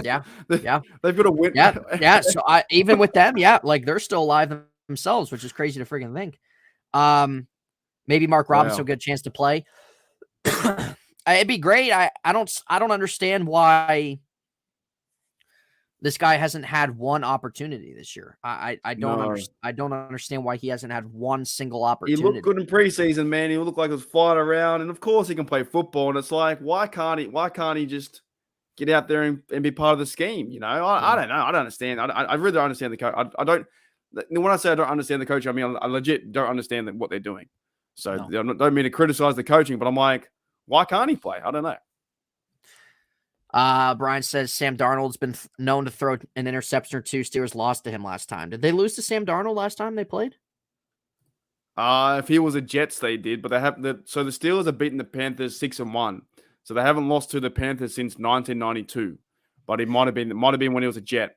They've got to win. Yeah. So even with them, like they're still alive themselves, which is crazy to freaking think. Maybe Mark Robinson will get a chance to play. It'd be great. I don't understand why this guy hasn't had one opportunity this year. I don't understand why he hasn't had one single opportunity. He looked good in preseason, man. He looked like he was flying around, and of course he can play football. And it's like, why can't he just get out there and be part of the scheme? You know, I don't know. I don't understand. I really don't understand the coach. I don't. When I say I don't understand the coach, I mean I legit don't understand what they're doing. So I don't mean to criticize the coaching, but I'm like, why can't he play? I don't know. Brian says Sam Darnold's been known to throw an interception or two. Steelers lost to him last time. Did they lose to Sam Darnold last time they played? If he was a Jets, they did, but so the Steelers have beaten the Panthers 6-1. So they haven't lost to the Panthers since 1992. But it might have been when he was a Jet.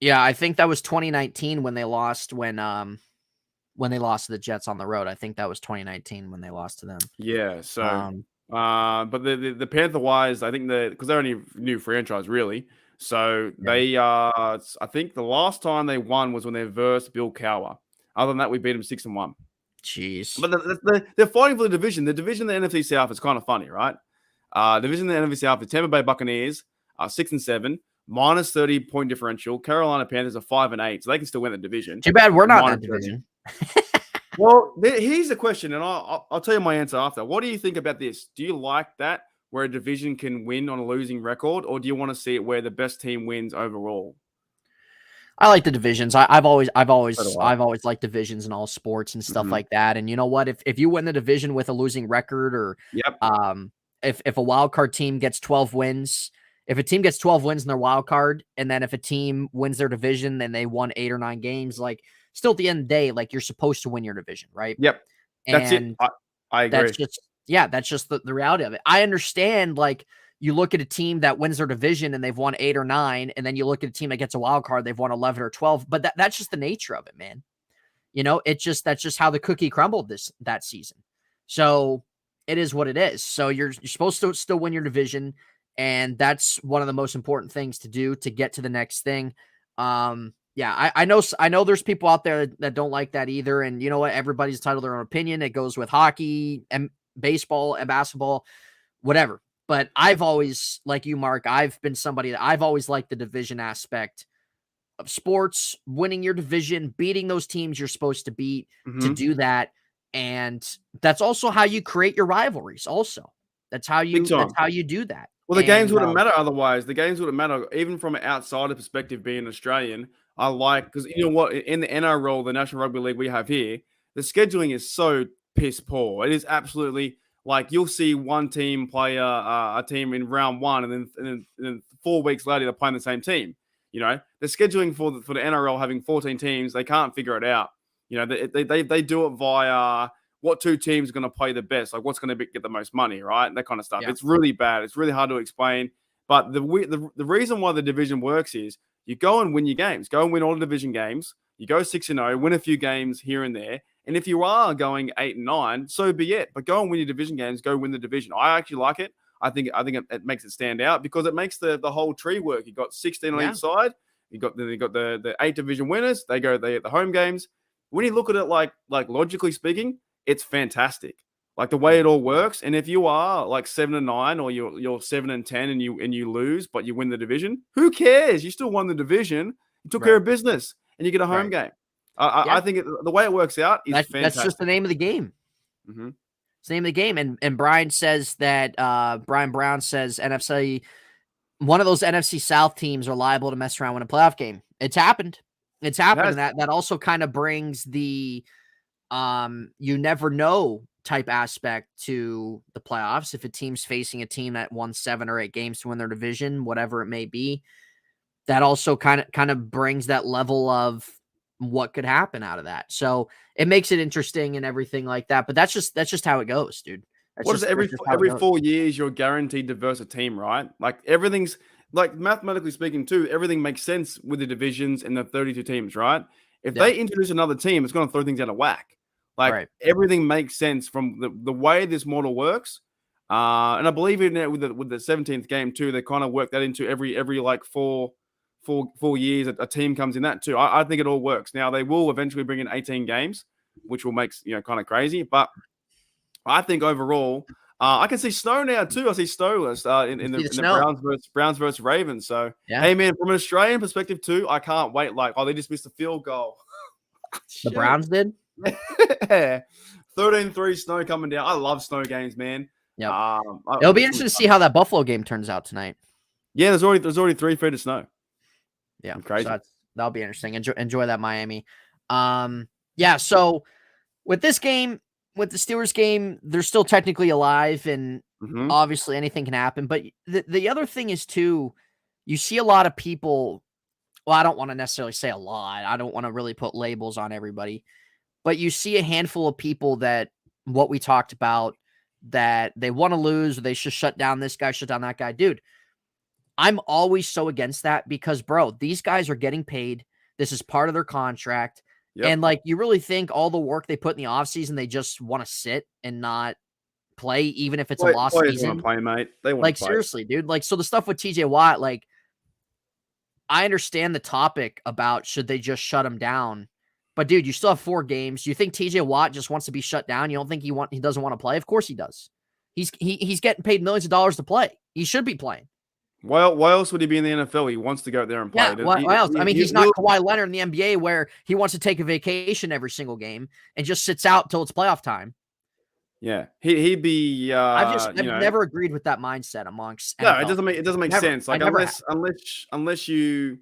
Yeah, I think that was 2019 when they lost when they lost to the Jets on the road. I think that was 2019 when they lost to them. Yeah, so but the Panther wise, I think because they're only a new franchise really. So they I think the last time they won was when they versed Bill Cowher. Other than that, we beat them 6-1. Jeez. But they're fighting for the division. The division of the NFC South is kind of funny, right? Division of the NFC South, the Tampa Bay Buccaneers are 6-7. Minus 30 point differential. Carolina Panthers are 5-8, so they can still win the division. Too bad we're not in that division. Well, here's the question, and I'll tell you my answer after. What do you think about this? Do you like that where a division can win on a losing record, or do you want to see it where the best team wins overall? I like the divisions. I've always liked divisions in all sports and stuff like that. And you know what? If you win the division with a losing record, or if a wild card team gets 12 wins. If a team gets 12 wins in their wild card, and then if a team wins their division, then they won 8 or 9 games, like still at the end of the day, like you're supposed to win your division, right? Yep. That's it. I agree. That's just the reality of it. I understand, like you look at a team that wins their division and they've won 8 or 9, and then you look at a team that gets a wild card, they've won 11 or 12, but that's just the nature of it, man. You know, that's just how the cookie crumbled that season. So it is what it is. So you're supposed to still win your division. And that's one of the most important things to do to get to the next thing. I know there's people out there that don't like that either. And you know what? Everybody's entitled to their own opinion. It goes with hockey and baseball and basketball, whatever. But I've always, like you, Mark, I've been somebody that I've always liked the division aspect of sports, winning your division, beating those teams you're supposed to beat to do that. And that's also how you create your rivalries. Also, that's how you do that. Well, the games wouldn't matter otherwise. The games wouldn't matter, even from an outsider perspective, being Australian. I like, because you know what, in the NRL, the National Rugby League we have here, the scheduling is so piss poor. It is absolutely like you'll see one team play a team in round 1, and then 4 weeks later they're playing the same team. You know, they're scheduling for the NRL having 14 teams. They can't figure it out. You know, they do it via what two teams are going to play the best, like what's going to get the most money, right? That kind of stuff. Yeah. It's really bad. It's really hard to explain. But the reason why the division works is you go and win your games. Go and win all the division games. You go 6-0, win a few games here and there. And if you are going 8-9, so be it. But go and win your division games. Go win the division. I actually like it. I think it makes it stand out because it makes the whole tree work. You got 16 on each side. You got the 8 division winners. They get the home games. When you look at it like logically speaking, it's fantastic. Like the way it all works. And if you are like 7-9 or you're 7-10 and you lose, but you win the division, who cares? You still won the division. You took care of business and you get a home game. I think the way it works out is fantastic. That's just the name of the game. Mm-hmm. It's the name of the game. And Brian says that Brian Brown says NFC, one of those NFC South teams are liable to mess around with a playoff game. It's happened. It's happened. And that also kind of brings the you never know type aspect to the playoffs. If a team's facing a team that won 7 or 8 games to win their division, whatever it may be, that also kind of brings that level of what could happen out of that. So it makes it interesting and everything like that. But that's just how it goes, dude. Every 4 years you're guaranteed to verse a team, right? Like everything's like mathematically speaking too, everything makes sense with the divisions and the 32 teams, right? If they introduce another team, it's going to throw things out of whack. Like everything makes sense from the way this model works. And I believe in it with the 17th game too, they kind of work that into every like 4 years a team comes in that too. I think it all works. Now they will eventually bring in 18 games, which will make kind of crazy. But I think overall, I can see snow now too. I see snowless in the Browns versus Ravens. So hey man, from an Australian perspective too, I can't wait. Like they just missed a field goal. The Browns did. 13-3 snow coming down. I love snow games, man. Yeah, it'll be interesting to see how that Buffalo game turns out tonight. Yeah, there's already 3 feet of snow. Yeah, crazy. So that'll be interesting. Enjoy that Miami. Yeah. So with this game, with the Steelers game, they're still technically alive, and obviously anything can happen. But the other thing is too, you see a lot of people. Well, I don't want to necessarily say a lot. I don't want to really put labels on everybody, but you see a handful of people that what we talked about, that they want to lose, or they should shut down this guy, shut down that guy. Dude, I'm always so against that because, bro, these guys are getting paid. This is part of their contract. Yep. And, like, you really think all the work they put in the offseason, they just want to sit and not play, even if it's a lost season? Want to play, mate. They want like, to play. Seriously, dude. Like, so the stuff with TJ Watt, like, I understand the topic about should they just shut him down. But, dude, you still have 4 games. You think TJ Watt just wants to be shut down? You don't think he doesn't want to play? Of course he does. He's getting paid millions of dollars to play. He should be playing. Well, why else would he be in the NFL? He wants to go out there and play. Yeah, why else? I mean, he's not Kawhi Leonard in the NBA where he wants to take a vacation every single game and just sits out till it's playoff time. Yeah, he'd be. I've never agreed with that mindset amongst. No, NFL. It doesn't make sense. Like unless you.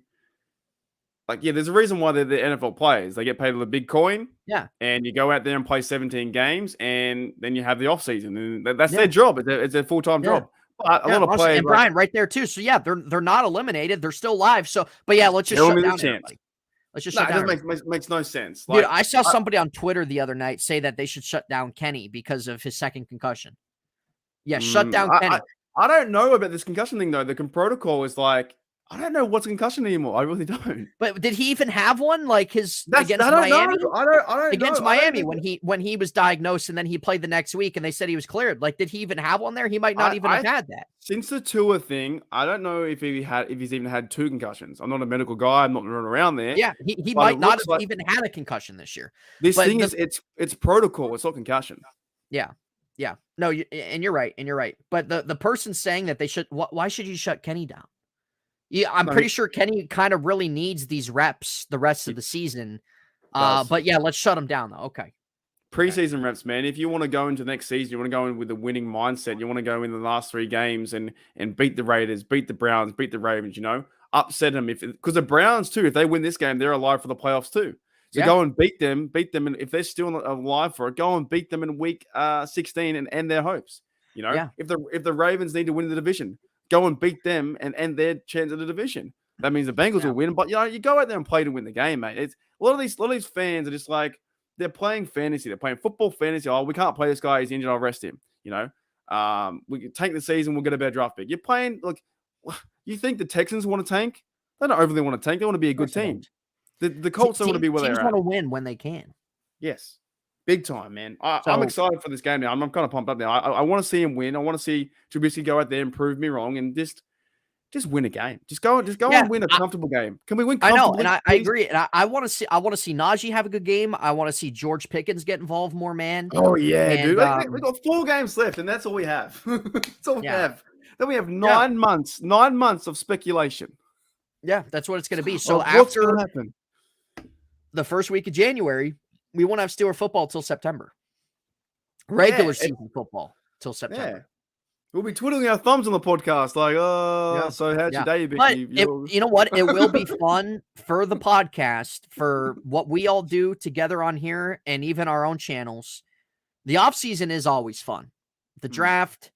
Like, yeah, there's a reason why they're the NFL players. They get paid a big coin. Yeah. And you go out there and play 17 games, and then you have the offseason. And that's their job. It's a full-time job. But a lot of players. And Brian, right there, too. So, yeah, they're not eliminated. They're still live. So, but, yeah, let's just shut down everybody. Let's just shut down. It makes no sense. Dude, I saw somebody on Twitter the other night say that they should shut down Kenny because of his second concussion. Yeah, shut down Kenny. I don't know about this concussion thing, though. The protocol is like, I don't know what's a concussion anymore. I really don't. But did he even have one against Miami? I don't against Miami when he was diagnosed and then he played the next week and they said he was cleared. Like, did he even have one there? He might not even have had that. Since the Tua thing, I don't know if he's even had 2 concussions. I'm not a medical guy. I'm not running around there. Yeah, he might not have even had a concussion this year. This thing is it's protocol. It's not concussion. Yeah. No, you're right. But the person saying that they should, why should you shut Kenny down? Yeah, I'm pretty sure Kenny kind of really needs these reps the rest of the season. But yeah, let's shut him down though. Okay. Preseason reps, man. If you want to go into next season, you want to go in with a winning mindset. You want to go in the last 3 games and beat the Raiders, beat the Browns, beat the Ravens, upset them. Because the Browns too, if they win this game, they're alive for the playoffs too. So go and beat them. And if they're still alive for it, go and beat them in week 16 and end their hopes. If the Ravens need to win the division, go and beat them and end their chance of the division. That means the Bengals will win. But you go out there and play to win the game, mate. It's a lot of these fans are just like they're playing fantasy. They're playing football fantasy. Oh, we can't play this guy. He's injured. I'll rest him. We can tank the season. We'll get a better draft pick. You're playing. Look, you think the Texans want to tank? They don't overly want to tank. They want to be a good team. The Colts don't want to be where they're at. Teams want to win when they can. Yes. Big time, man. I'm excited for this game now. I'm kind of pumped up now. I want to see him win. I want to see Trubisky go out there and prove me wrong and just win a game. Just go and win a comfortable game. Can we win comfortably? I know, and I agree. And I want to see Najee have a good game. I want to see George Pickens get involved more, man. Oh yeah, dude. We've got 4 games left, and that's all we have. That's all we have. Then we have 9 months of speculation. Yeah, that's what it's going to be. So after the first week of January, we won't have Steeler football till September. Regular season football till September. Yeah. We'll be twiddling our thumbs on the podcast, like, so how'd your day be? But you know what? It will be fun for the podcast, for what we all do together on here and even our own channels. The offseason is always fun. The draft,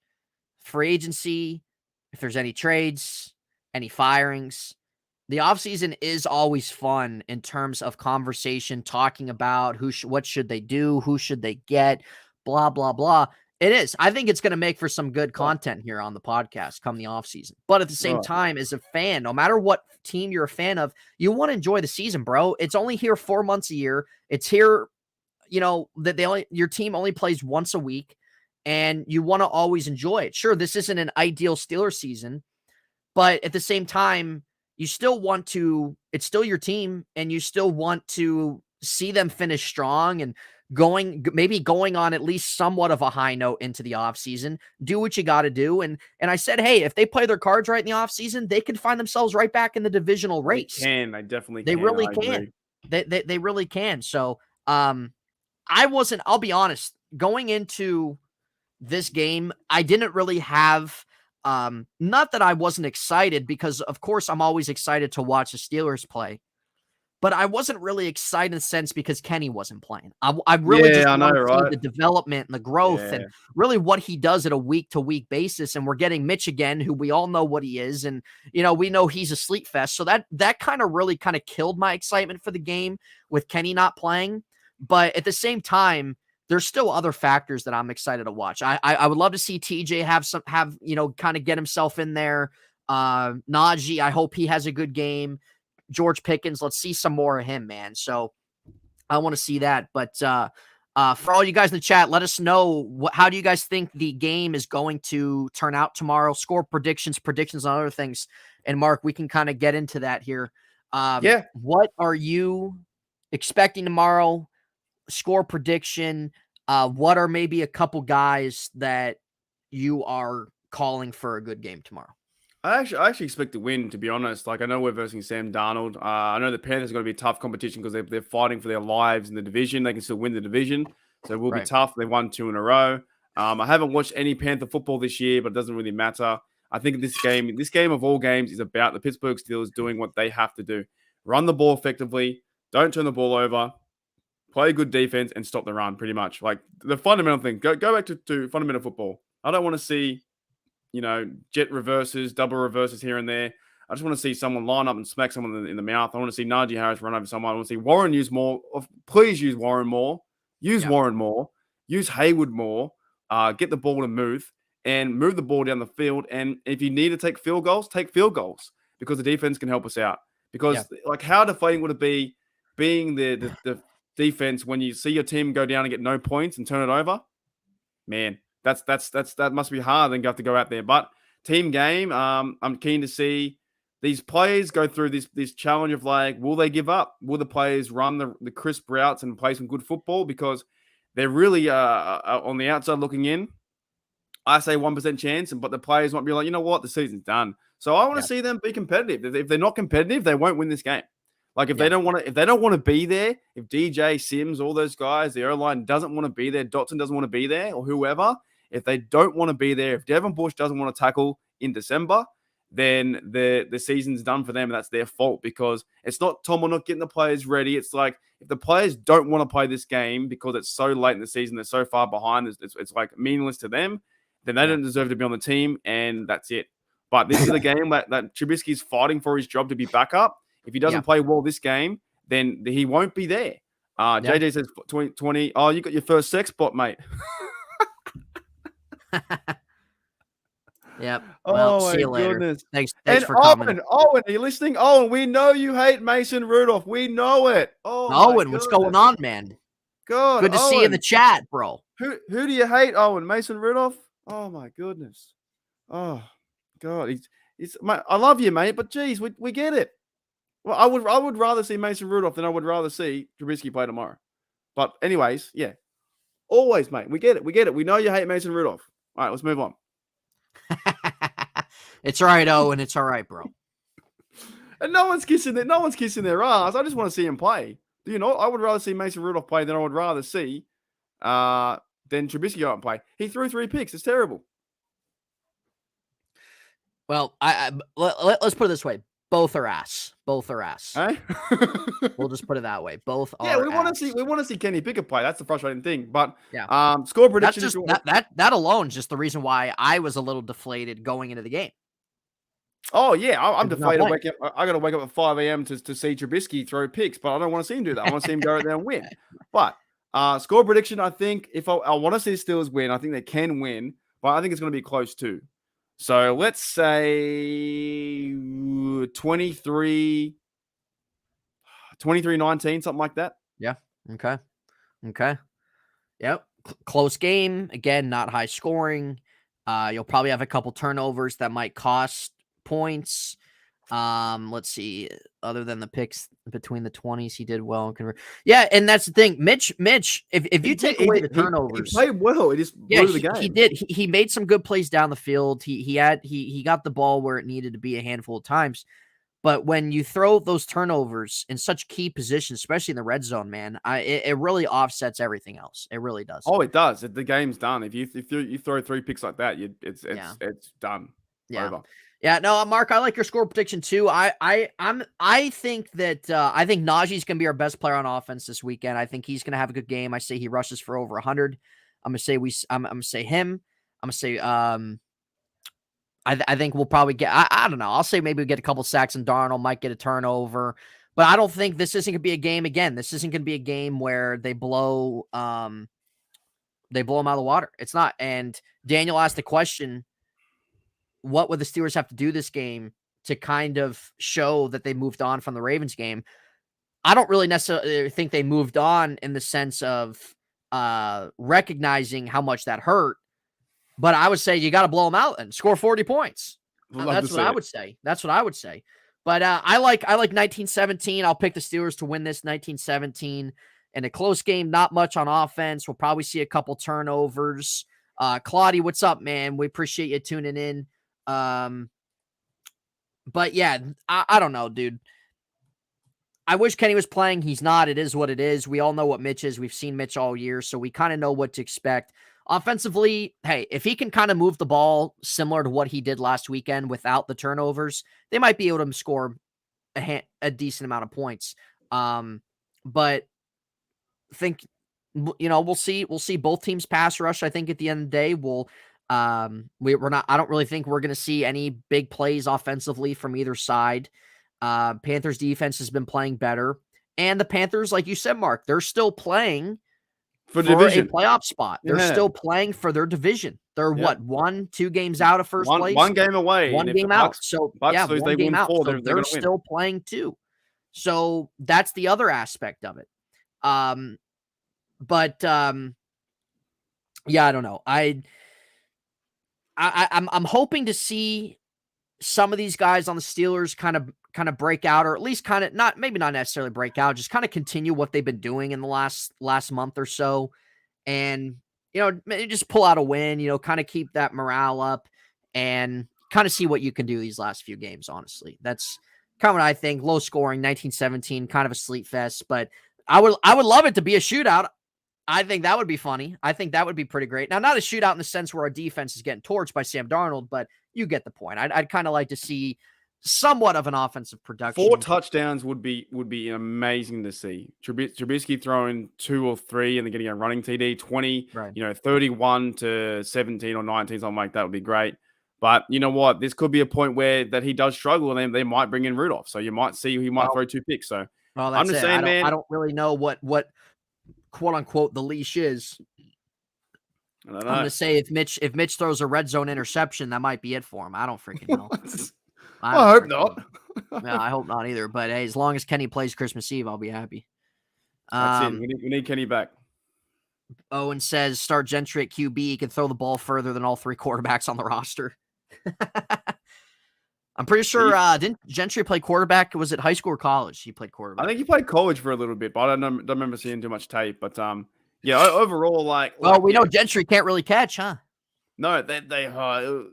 free agency, if there's any trades, any firings. The offseason is always fun in terms of conversation, talking about what should they do, who should they get, blah, blah, blah. It is. I think it's going to make for some good content here on the podcast come the offseason. But at the same time, as a fan, no matter what team you're a fan of, you want to enjoy the season, bro. It's only here 4 months a year. It's here, that your team only plays once a week, and you want to always enjoy it. Sure, this isn't an ideal Steelers season, but at the same time, you still want to, it's still your team, and you still want to see them finish strong and going on at least somewhat of a high note into the offseason. Do what you got to do. And I said, hey, if they play their cards right in the offseason, they can find themselves right back in the divisional race. They definitely can. They really can. They really can. So I'll be honest, going into this game, I didn't really have not that I wasn't excited, because of course I'm always excited to watch the Steelers play, but I wasn't really excited in a sense because Kenny wasn't playing. I really just want to see the development and the growth and really what he does at a week-to-week basis. And we're getting Mitch again, who we all know what he is. And, we know he's a sleep fest. So that kind of really kind of killed my excitement for the game with Kenny not playing. But at the same time, there's still other factors that I'm excited to watch. I would love to see TJ kind of get himself in there. Najee, I hope he has a good game. George Pickens, let's see some more of him, man. So I want to see that. But for all you guys in the chat, let us know how do you guys think the game is going to turn out tomorrow? Score predictions on other things. And Mark, we can kind of get into that here. What are you expecting tomorrow? Score prediction. What are maybe a couple guys that you are calling for a good game tomorrow? I actually expect to win, to be honest. Like, I know we're versing Sam Darnold. I know the Panthers are going to be tough competition because they're fighting for their lives in the division. They can still win the division, so it will be tough. They've won 2 in a row. I haven't watched any Panther football this year, but it doesn't really matter. I think this game of all games is about the Pittsburgh Steelers doing what they have to do. Run the ball effectively. Don't turn the ball over. Play good defense and stop the run, pretty much. Like, the fundamental thing. Go back to fundamental football. I don't want to see jet reverses, double reverses here and there. I just want to see someone line up and smack someone in the mouth. I want to see Najee Harris run over someone. I want to see Warren use more. Please use Warren more. Warren more. Use Hayward more. Get the ball to move the ball down the field. And if you need to take field goals, because the defense can help us out. Because how deflating would it be being the defense when you see your team go down and get no points and turn it over? Man. That must be hard. Then you have to go out there. But team game, I'm keen to see these players go through this challenge of, like, will they give up? Will the players run the crisp routes and play some good football? Because they're really on the outside looking in. I say 1% chance, but the players might be like, you know what, the season's done. So I want to see them be competitive. If they're not competitive, they won't win this game. Like, if they don't want to be there, if DJ, Sims, all those guys, the O-line doesn't want to be there, Dotson doesn't want to be there, or whoever. If they don't want to be there, if Devin Bush doesn't want to tackle in December, then the season's done for them, and that's their fault, because it's not Tom or not getting the players ready. It's like, if the players don't want to play this game because it's so late in the season, they're so far behind, it's like meaningless to them, then they don't deserve to be on the team, and that's it. But this is a game that Trubisky's fighting for his job to be back up. If he doesn't play well this game, then he won't be there. JJ says 20. Oh, you got your first sex bot, mate. Yep. Well, see you later. Goodness. Thanks for Owen, coming. Owen, are you listening? Owen, we know you hate Mason Rudolph. We know it. Owen, what's going on, man? God, good to see you in the chat, bro. Who do you hate, Owen? Mason Rudolph? Oh my goodness. Oh God, he's mate, I love you, mate, but geez, we get it. Well, I would rather see Mason Rudolph than I would rather see Trubisky play tomorrow. But anyways, yeah, always, mate. We get it. We know you hate Mason Rudolph. All right, let's move on. It's all right, Owen. It's all right, bro. And no one's kissing their ass. I just want to see him play. Do you know? I would rather see Mason Rudolph play than I would rather see than Trubisky go out and play. He threw 3 picks. It's terrible. Well, let's put it this way: both are ass. Hey? We'll just put it that way. Both are. Yeah, we want to see Kenny Pickett play. That's the frustrating thing. But score prediction. That's just that alone is just the reason why I was a little deflated going into the game. Oh yeah, I'm deflated. I got to wake up at 5 a.m. to see Trubisky throw picks, but I don't want to see him do that. I want to see him go out there and win. But score prediction, I think if I want to see the Steelers win, I think they can win, but I think it's going to be close too. So let's say 23-19, something like that. Yeah. Okay. Yep. Close game. Again, not high scoring. You'll probably have a couple turnovers that might cost points. Let's see. Other than the picks between the 20s, he did well. Yeah, and that's the thing. Mitch, if you take away the turnovers, he played well. It just blew the game. He did. He made some good plays down the field. He got the ball where it needed to be a handful of times. But when you throw those turnovers in such key positions, especially in the red zone, man, it really offsets everything else. It really does. Oh, it does. The game's done. If you throw 3 picks like that, it's done. Yeah. Over. Yeah, no, Mark, I like your score prediction too. I think that I think Najee's gonna be our best player on offense this weekend. I think he's gonna have a good game. I say he rushes for over 100. I'm gonna say him. I'm gonna say I think we'll probably get I don't know. I'll say maybe we get a couple sacks and Darnold might get a turnover. But I don't think this isn't gonna be a game again. This isn't gonna be a game where they blow him out of the water. It's not. And Daniel asked the question, what would the Steelers have to do this game to kind of show that they moved on from the Ravens game? I don't really necessarily think they moved on in the sense of recognizing how much that hurt, but I would say you got to blow them out and score 40 points. That's what I would say. But I like 1917. I'll pick the Steelers to win this 1917 in a close game. Not much on offense. We'll probably see a couple turnovers. Claudia, what's up, man? We appreciate you tuning in. But yeah, I don't know, dude. I wish Kenny was playing. He's not. It is what it is. We all know what Mitch is. We've seen Mitch all year, so we kind of know what to expect. Offensively, hey, if he can kind of move the ball similar to what he did last weekend without the turnovers, they might be able to score a decent amount of points. But I think, we'll see both teams pass rush. I think at the end of the day, I don't really think we're going to see any big plays offensively from either side. Panthers defense has been playing better, and the Panthers, like you said, Mark, they're still playing for division. A playoff spot. They're still playing for their division. They're 1-2 games out of first place. One game away. One game out. So Bucks lose, one game out. So they're still playing too. So that's the other aspect of it. But yeah, I don't know. I'm hoping to see some of these guys on the Steelers kind of break out, or at least maybe not necessarily break out, just kind of continue what they've been doing in the last month or so. And, maybe just pull out a win, kind of keep that morale up and kind of see what you can do these last few games. Honestly, that's kind of what I think. Low scoring, 1917, kind of a sleep fest, but I would love it to be a shootout. I think that would be funny. I think that would be pretty great. Now, not a shootout in the sense where our defense is getting torched by Sam Darnold, but you get the point. I'd kind of like to see somewhat of an offensive production. 4 touchdowns would be amazing to see. Trubisky throwing 2 or 3 and then getting a running TD, 20, right. 31 to 17 or 19, something like that would be great. But you know what? This could be a point where that he does struggle, and they might bring in Rudolph. So you might see he might throw 2 picks. So Well, I'm that's just it. saying, man. I don't really know what quote unquote the leash is. I don't I'm know. gonna say if Mitch throws a red zone interception, that might be it for him. I don't freaking know. I hope not. Yeah, I hope not either. But hey, as long as Kenny plays Christmas Eve, I'll be happy. That's it. We need Kenny back. Owen says start Gentry at QB. He can throw the ball further than all 3 quarterbacks on the roster. I'm pretty sure didn't Gentry play quarterback? Was it high school or college? He played quarterback. I think he played college for a little bit, but I don't remember seeing too much tape. But yeah, overall, well, we know Gentry can't really catch, huh? No,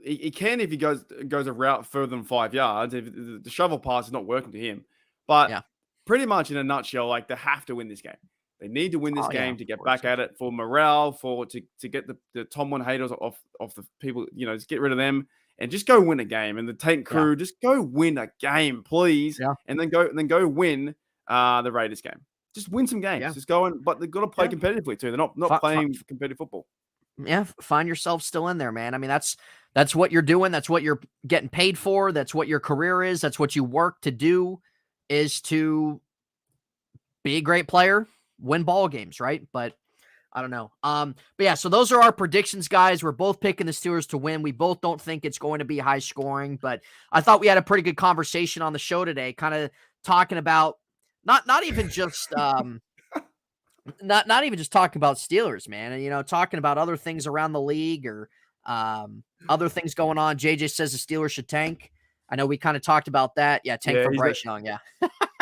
he can if he goes a route further than 5 yards. If the shovel pass is not working to him, but pretty much in a nutshell, like they have to win this game. They need to win this game to get back at it for morale, to get the Tomlin haters off the people. Just get rid of them and just go win a game. And the tank crew, just go win a game, please. Yeah. And then go win the Raiders game. Just win some games. Yeah. Just go but they've got to play competitively too. They're not playing competitive football. Yeah, find yourself still in there, man. I mean, that's what you're doing. That's what you're getting paid for. That's what your career is. That's what you work to do, is to be a great player, win ball games, right? But I don't know. But yeah, so those are our predictions, guys. We're both picking the Steelers to win. We both don't think it's going to be high scoring, but I thought we had a pretty good conversation on the show today, kind of talking about not even just not even just talking about Steelers, man, and talking about other things around the league or other things going on. JJ says the Steelers should tank. I know we kind of talked about that. Yeah, tank for Bryce Young. Yeah,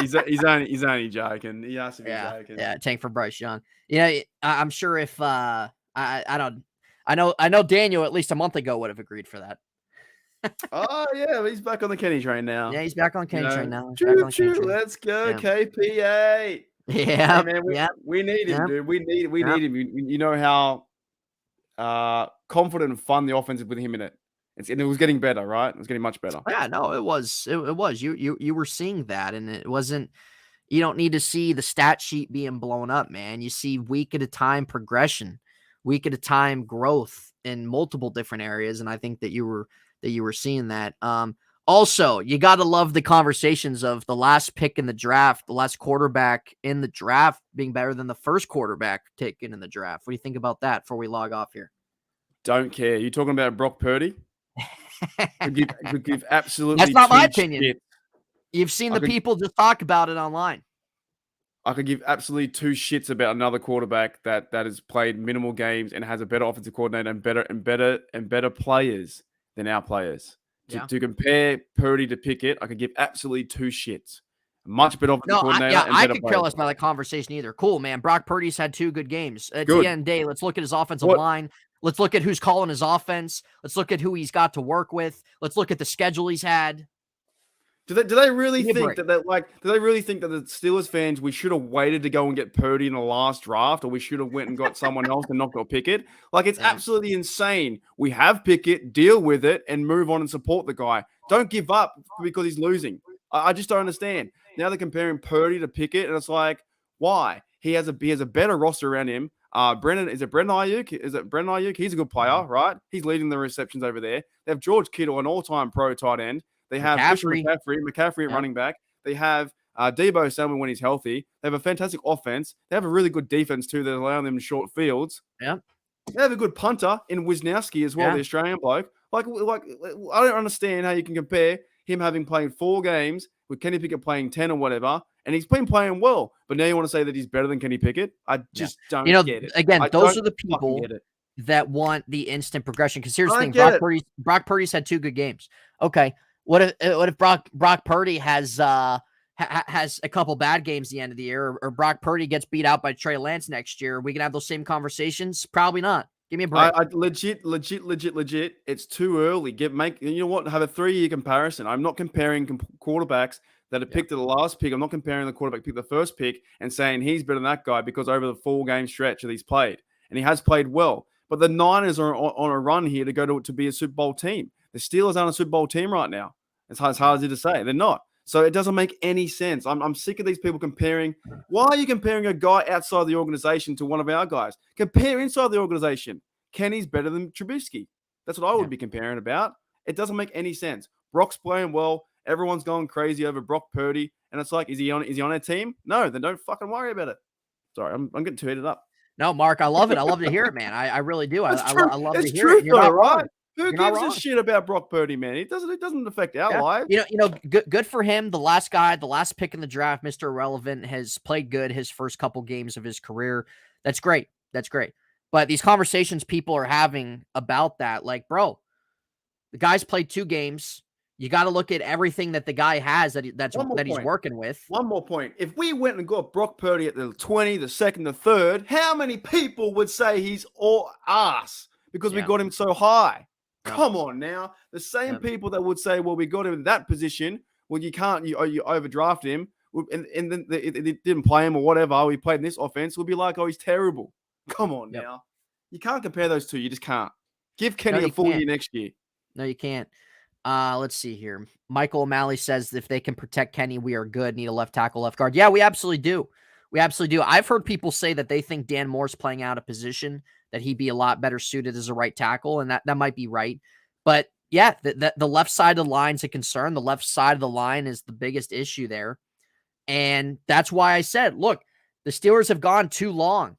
he's only joking. He has to be joking. Yeah, tank for Bryce Young. I'm sure if I know Daniel at least a month ago would have agreed for that. Oh yeah, he's back on the Kenny train now. Yeah, he's back on Kenny train now. Let's go, KPA. Yeah, hey, man, we need him, dude. We need him. You know how confident and fun the offense is with him in it. And it was getting better, right? It was getting much better. Yeah, no, it was. It was. You were seeing that, and it wasn't. You don't need to see the stat sheet being blown up, man. You see week at a time progression, week at a time growth in multiple different areas, and I think that you were seeing that. Also, you got to love the conversations of the last pick in the draft, the last quarterback in the draft being better than the first quarterback taken in the draft. What do you think about that before we log off here? Don't care. You talking about Brock Purdy? Could give absolutely. That's not my opinion. Shit. You've seen the people just talk about it online. I could give absolutely 2 shits about another quarterback that has played minimal games and has a better offensive coordinator and better players than our players. To compare Purdy to Pickett, I could give absolutely 2 shits. Much better offensive coordinator. I could care less about that conversation either. Cool, man. Brock Purdy's had 2 good games. At the end of the day, let's look at his offensive line. Let's look at who's calling his offense. Let's look at who he's got to work with. Let's look at the schedule he's had. Do they really think that do they really think that the Steelers fans, we should have waited to go and get Purdy in the last draft, or we should have went and got someone else and not got Pickett? Like, it's absolutely insane. We have Pickett, deal with it, and move on and support the guy. Don't give up because he's losing. I just don't understand. Now they're comparing Purdy to Pickett, and it's like, why? He has a better roster around him. Brendan Ayuk? Is it Brendan Ayuk? He's a good player, right? He's leading the receptions over there. They have George Kittle, an all-time pro tight end. They have McCaffrey at running back. They have Deebo Samuel when he's healthy. They have a fantastic offense. They have a really good defense too that allow them short fields. Yeah. They have a good punter in Wisniewski as well, the Australian bloke. Like I don't understand how you can compare him having played 4 games with Kenny Pickett playing 10 or whatever, and he's been playing well. But now you want to say that he's better than Kenny Pickett? I just don't get it. Again, those are the people that want the instant progression. Because here's the thing: Brock Purdy's had 2 good games. Okay. What if Brock Purdy has a couple bad games at the end of the year, or Brock Purdy gets beat out by Trey Lance next year? We can have those same conversations? Probably not. Give me a break. Legit. It's too early. You know what? Have a 3-year comparison. I'm not comparing quarterbacks that are picked at the last pick. I'm not comparing the quarterback picked the first pick and saying he's better than that guy because over the 4-game stretch that he's played, and he has played well. But the Niners are on a run here to go to be a Super Bowl team. The Steelers aren't a Super Bowl team right now. It's hard as it to say. They're not. So it doesn't make any sense. I'm sick of these people comparing. Why are you comparing a guy outside the organization to one of our guys? Compare inside the organization. Kenny's better than Trubisky. That's what I would be comparing about. It doesn't make any sense. Brock's playing well. Everyone's going crazy over Brock Purdy. And it's like, is he on a team? No, then don't fucking worry about it. Sorry, I'm getting too heated up. No, Mark, I love it. I love to hear it, man. I really do. I love to hear truth, it. You're though, not right? wrong. Who gives a shit about Brock Purdy, man? It doesn't affect our lives. Good for him. The last pick in the draft, Mr. Irrelevant, has played good his first couple games of his career. That's great. But these conversations people are having about that, like, bro, the guy's played 2 games. You got to look at everything that the guy has that he's working with. One more point. If we went and got Brock Purdy at the 20, the second, the third, how many people would say he's all ass because we got him so high? Yep. Come on now. The same people that would say, well, we got him in that position. Well, you can't, you overdraft him. And then it didn't play him or whatever. We played in this offense. We'll be like, oh, he's terrible. Come on now. You can't compare those two. You just can't. Give Kenny a full year next year. No, you can't. Let's see here. Michael O'Malley says if they can protect Kenny, we are good. Need a left tackle, left guard. Yeah, we absolutely do. I've heard people say that they think Dan Moore's playing out of position, that he'd be a lot better suited as a right tackle, and that might be right. But yeah, the left side of the line's a concern. The left side of the line is the biggest issue there. And that's why I said, look, the Steelers have gone too long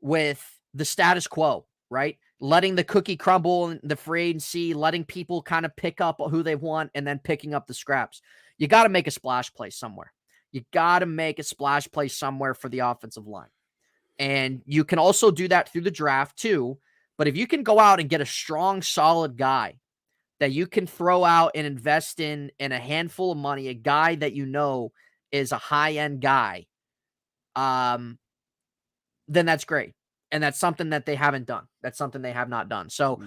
with the status quo, right? Letting the cookie crumble in the free agency, letting people kind of pick up who they want and then picking up the scraps. You got to make a splash play somewhere. You got to make a splash play somewhere for the offensive line. And you can also do that through the draft too. But if you can go out and get a strong, solid guy that you can throw out and invest in a handful of money, a guy that you know is a high-end guy, then that's great. And that's something that they haven't done. That's something they have not done. So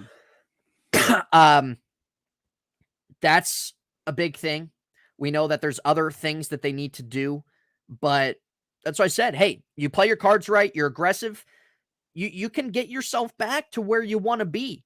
that's a big thing. We know that there's other things that they need to do, but that's why I said, hey, you play your cards right, you're aggressive, you can get yourself back to where you want to be.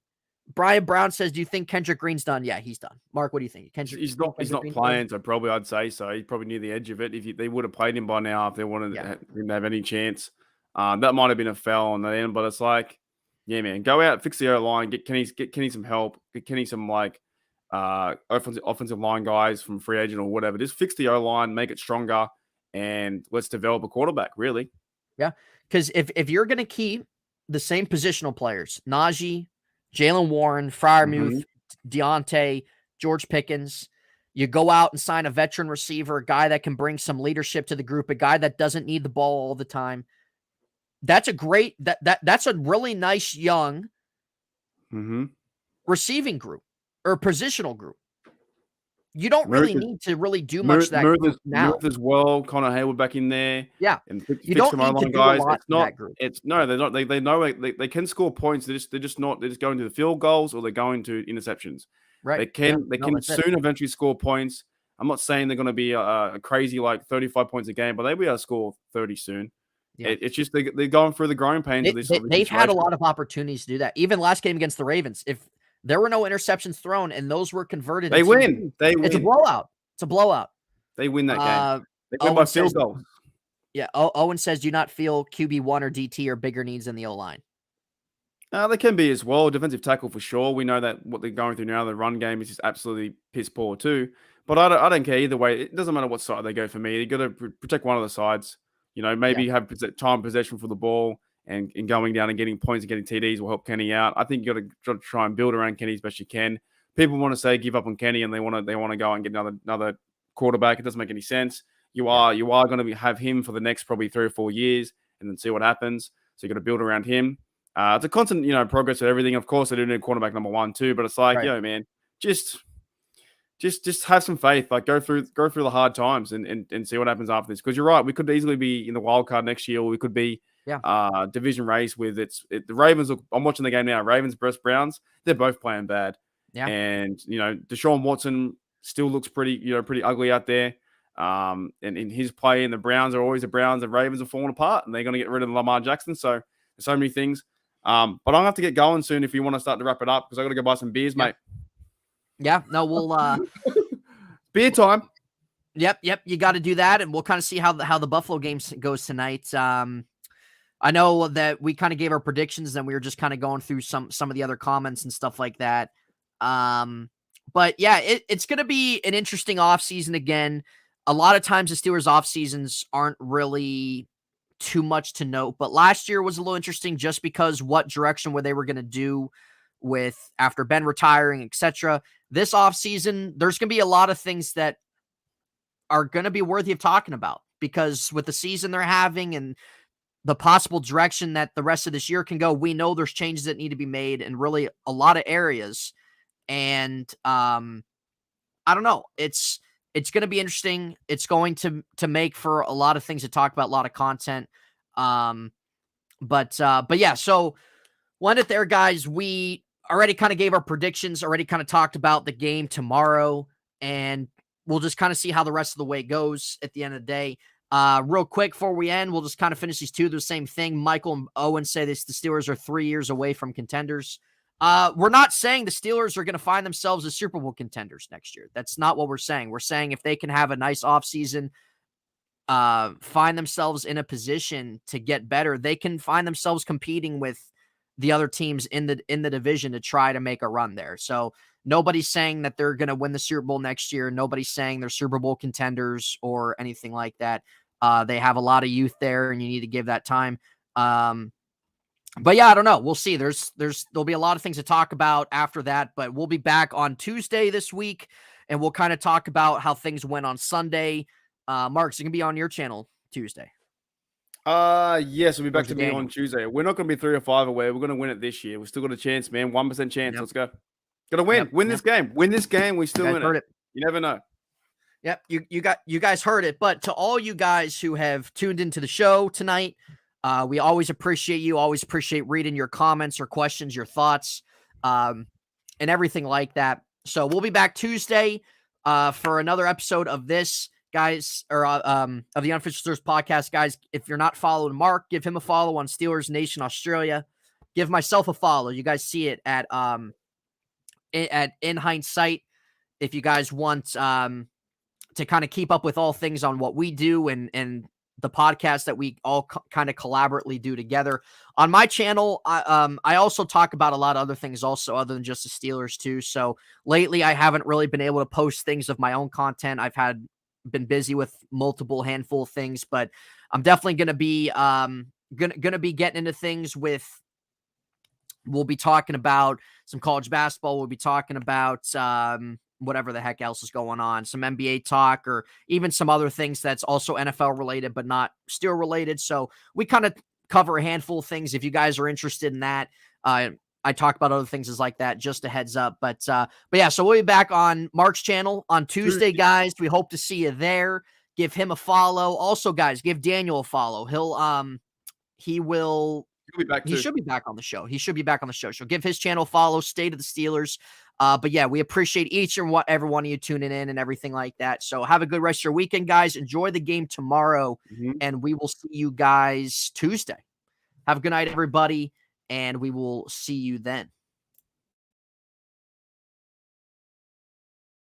Brian Brown says, do you think Kendrick Green's done? Yeah, he's done. Mark, what do you think? He's not playing, so probably I'd say so. He's probably near the edge of it. If they would have played him by now, if they wanted him to have any chance. That might have been a foul on the end, but it's like, yeah, man, go out, fix the O-line, get Kenny some help, get Kenny some offensive line guys from free agent or whatever. Just fix the O-line, make it stronger, and let's develop a quarterback, really. Yeah, because if you're going to keep the same positional players, Najee, Jalen Warren, Freiermuth, Deontay, George Pickens, you go out and sign a veteran receiver, a guy that can bring some leadership to the group, a guy that doesn't need the ball all the time. That's a great that's a really nice young receiving group or positional group. You don't really need to really do much that group now. Muth as well, Connor Hayward back in there. Yeah, and you don't need to do guys. A lot it's not. That group. It's no. They're not. They know they can score points. They're just not. They're just going to the field goals or they're going to interceptions. Right. They can soon eventually score points. I'm not saying they're going to be a crazy 35 points a game, but they'll be able to score 30 soon. Yeah. It's just they're going through the growing pains of this. They've had a lot of opportunities to do that. Even last game against the Ravens, if there were no interceptions thrown and those were converted, they win. It's a blowout. It's a blowout. They win that game. They win by field goal. Yeah. Owen says, do you not feel QB1 or DT are bigger needs in the O-line? They can be as well. Defensive tackle for sure. We know that what they're going through now, the run game is just absolutely piss poor too. But I don't care either way. It doesn't matter what side they go for me. You got to protect one of the sides. Maybe have time possession for the ball and going down and getting points and getting TDs will help Kenny out. I think you got to try and build around Kenny as best you can. People want to say give up on Kenny and they want to go and get another quarterback. It doesn't make any sense. You are going to have him for the next probably 3 or 4 years and then see what happens. So you got to build around him. It's a constant progress with everything. Of course, they do need quarterback number 1 too, but it's like man, just have some faith. Like go through the hard times and see what happens after this. Because you're right, we could easily be in the wild card next year, or we could be division race with the Ravens. Look, I'm watching the game now. Ravens versus Browns. They're both playing bad. Yeah. And Deshaun Watson still looks pretty ugly out there. And in his play, and the Browns are always the Browns. The Ravens are falling apart, and they're going to get rid of Lamar Jackson. So there's so many things. But I'm going to have to get going soon if you want to start to wrap it up, because I got to go buy some beers, mate. Yeah, no, we'll beer time. Yep. You got to do that, and we'll kind of see how the Buffalo game goes tonight. I know that we kind of gave our predictions, and we were just kind of going through some of the other comments and stuff like that. But yeah, it's going to be an interesting offseason again. A lot of times the Steelers off seasons aren't really too much to note, but last year was a little interesting just because what direction were they were going to do with after Ben retiring, etc. This off season, there's going to be a lot of things that are going to be worthy of talking about because with the season they're having and the possible direction that the rest of this year can go, we know there's changes that need to be made in really a lot of areas. And I don't know. It's going to be interesting. It's going to make for a lot of things to talk about, a lot of content. But yeah, so we'll end it there, guys. We already kind of gave our predictions, already kind of talked about the game tomorrow, and we'll just kind of see how the rest of the way goes at the end of the day. Real quick before we end, we'll just kind of finish these two. The same thing. Michael and Owen say this: the Steelers are 3 years away from contenders. We're not saying the Steelers are going to find themselves as Super Bowl contenders next year. That's not what we're saying. We're saying if they can have a nice offseason, find themselves in a position to get better, they can find themselves competing with the other teams in the division to try to make a run there. So nobody's saying that they're going to win the Super Bowl next year. Nobody's saying they're Super Bowl contenders or anything like that. They have a lot of youth there, and you need to give that time. But yeah, I don't know. We'll see. There'll be a lot of things to talk about after that, but we'll be back on Tuesday this week, and we'll kind of talk about how things went on Sunday. Mark, it's going to be on your channel Tuesday. Yes, we'll be back to me on Tuesday. We're not going to be 3 or 5 away. We're going to win it this year. We've still got a chance, man. 1% chance. Yep. Let's go. Got to win. Yep. Win this game. Win this game. We still win it. You never know. Yep. You guys heard it. But to all you guys who have tuned into the show tonight, we always appreciate you. Always appreciate reading your comments or questions, your thoughts, and everything like that. So we'll be back Tuesday for another episode of this, guys, or of the Unofficial Steelers Podcast, guys. If you're not following Mark, give him a follow on Steelers Nation Australia. Give myself a follow. You guys see it at In Hindsight. If you guys want to kind of keep up with all things on what we do and the podcast that we all kind of collaboratively do together. On my channel, I also talk about a lot of other things also other than just the Steelers too. So lately I haven't really been able to post things of my own content. I've been busy with multiple handful of things, but I'm definitely going to be gonna be getting into things with. We'll be talking about some college basketball. We'll be talking about whatever the heck else is going on, some NBA talk, or even some other things that's also NFL related, but not Steelers related. So we kind of cover a handful of things. If you guys are interested in that, I talk about other things as like that, just a heads up. But yeah, so we'll be back on Mark's channel on Tuesday, guys. We hope to see you there. Give him a follow. Also, guys, give Daniel a follow. He'll be back too. He should be back on the show. So give his channel a follow, State of the Steelers. But yeah, we appreciate each and every one of you tuning in and everything like that. So have a good rest of your weekend, guys. Enjoy the game tomorrow, and we will see you guys Tuesday. Have a good night, everybody, and we will see you then.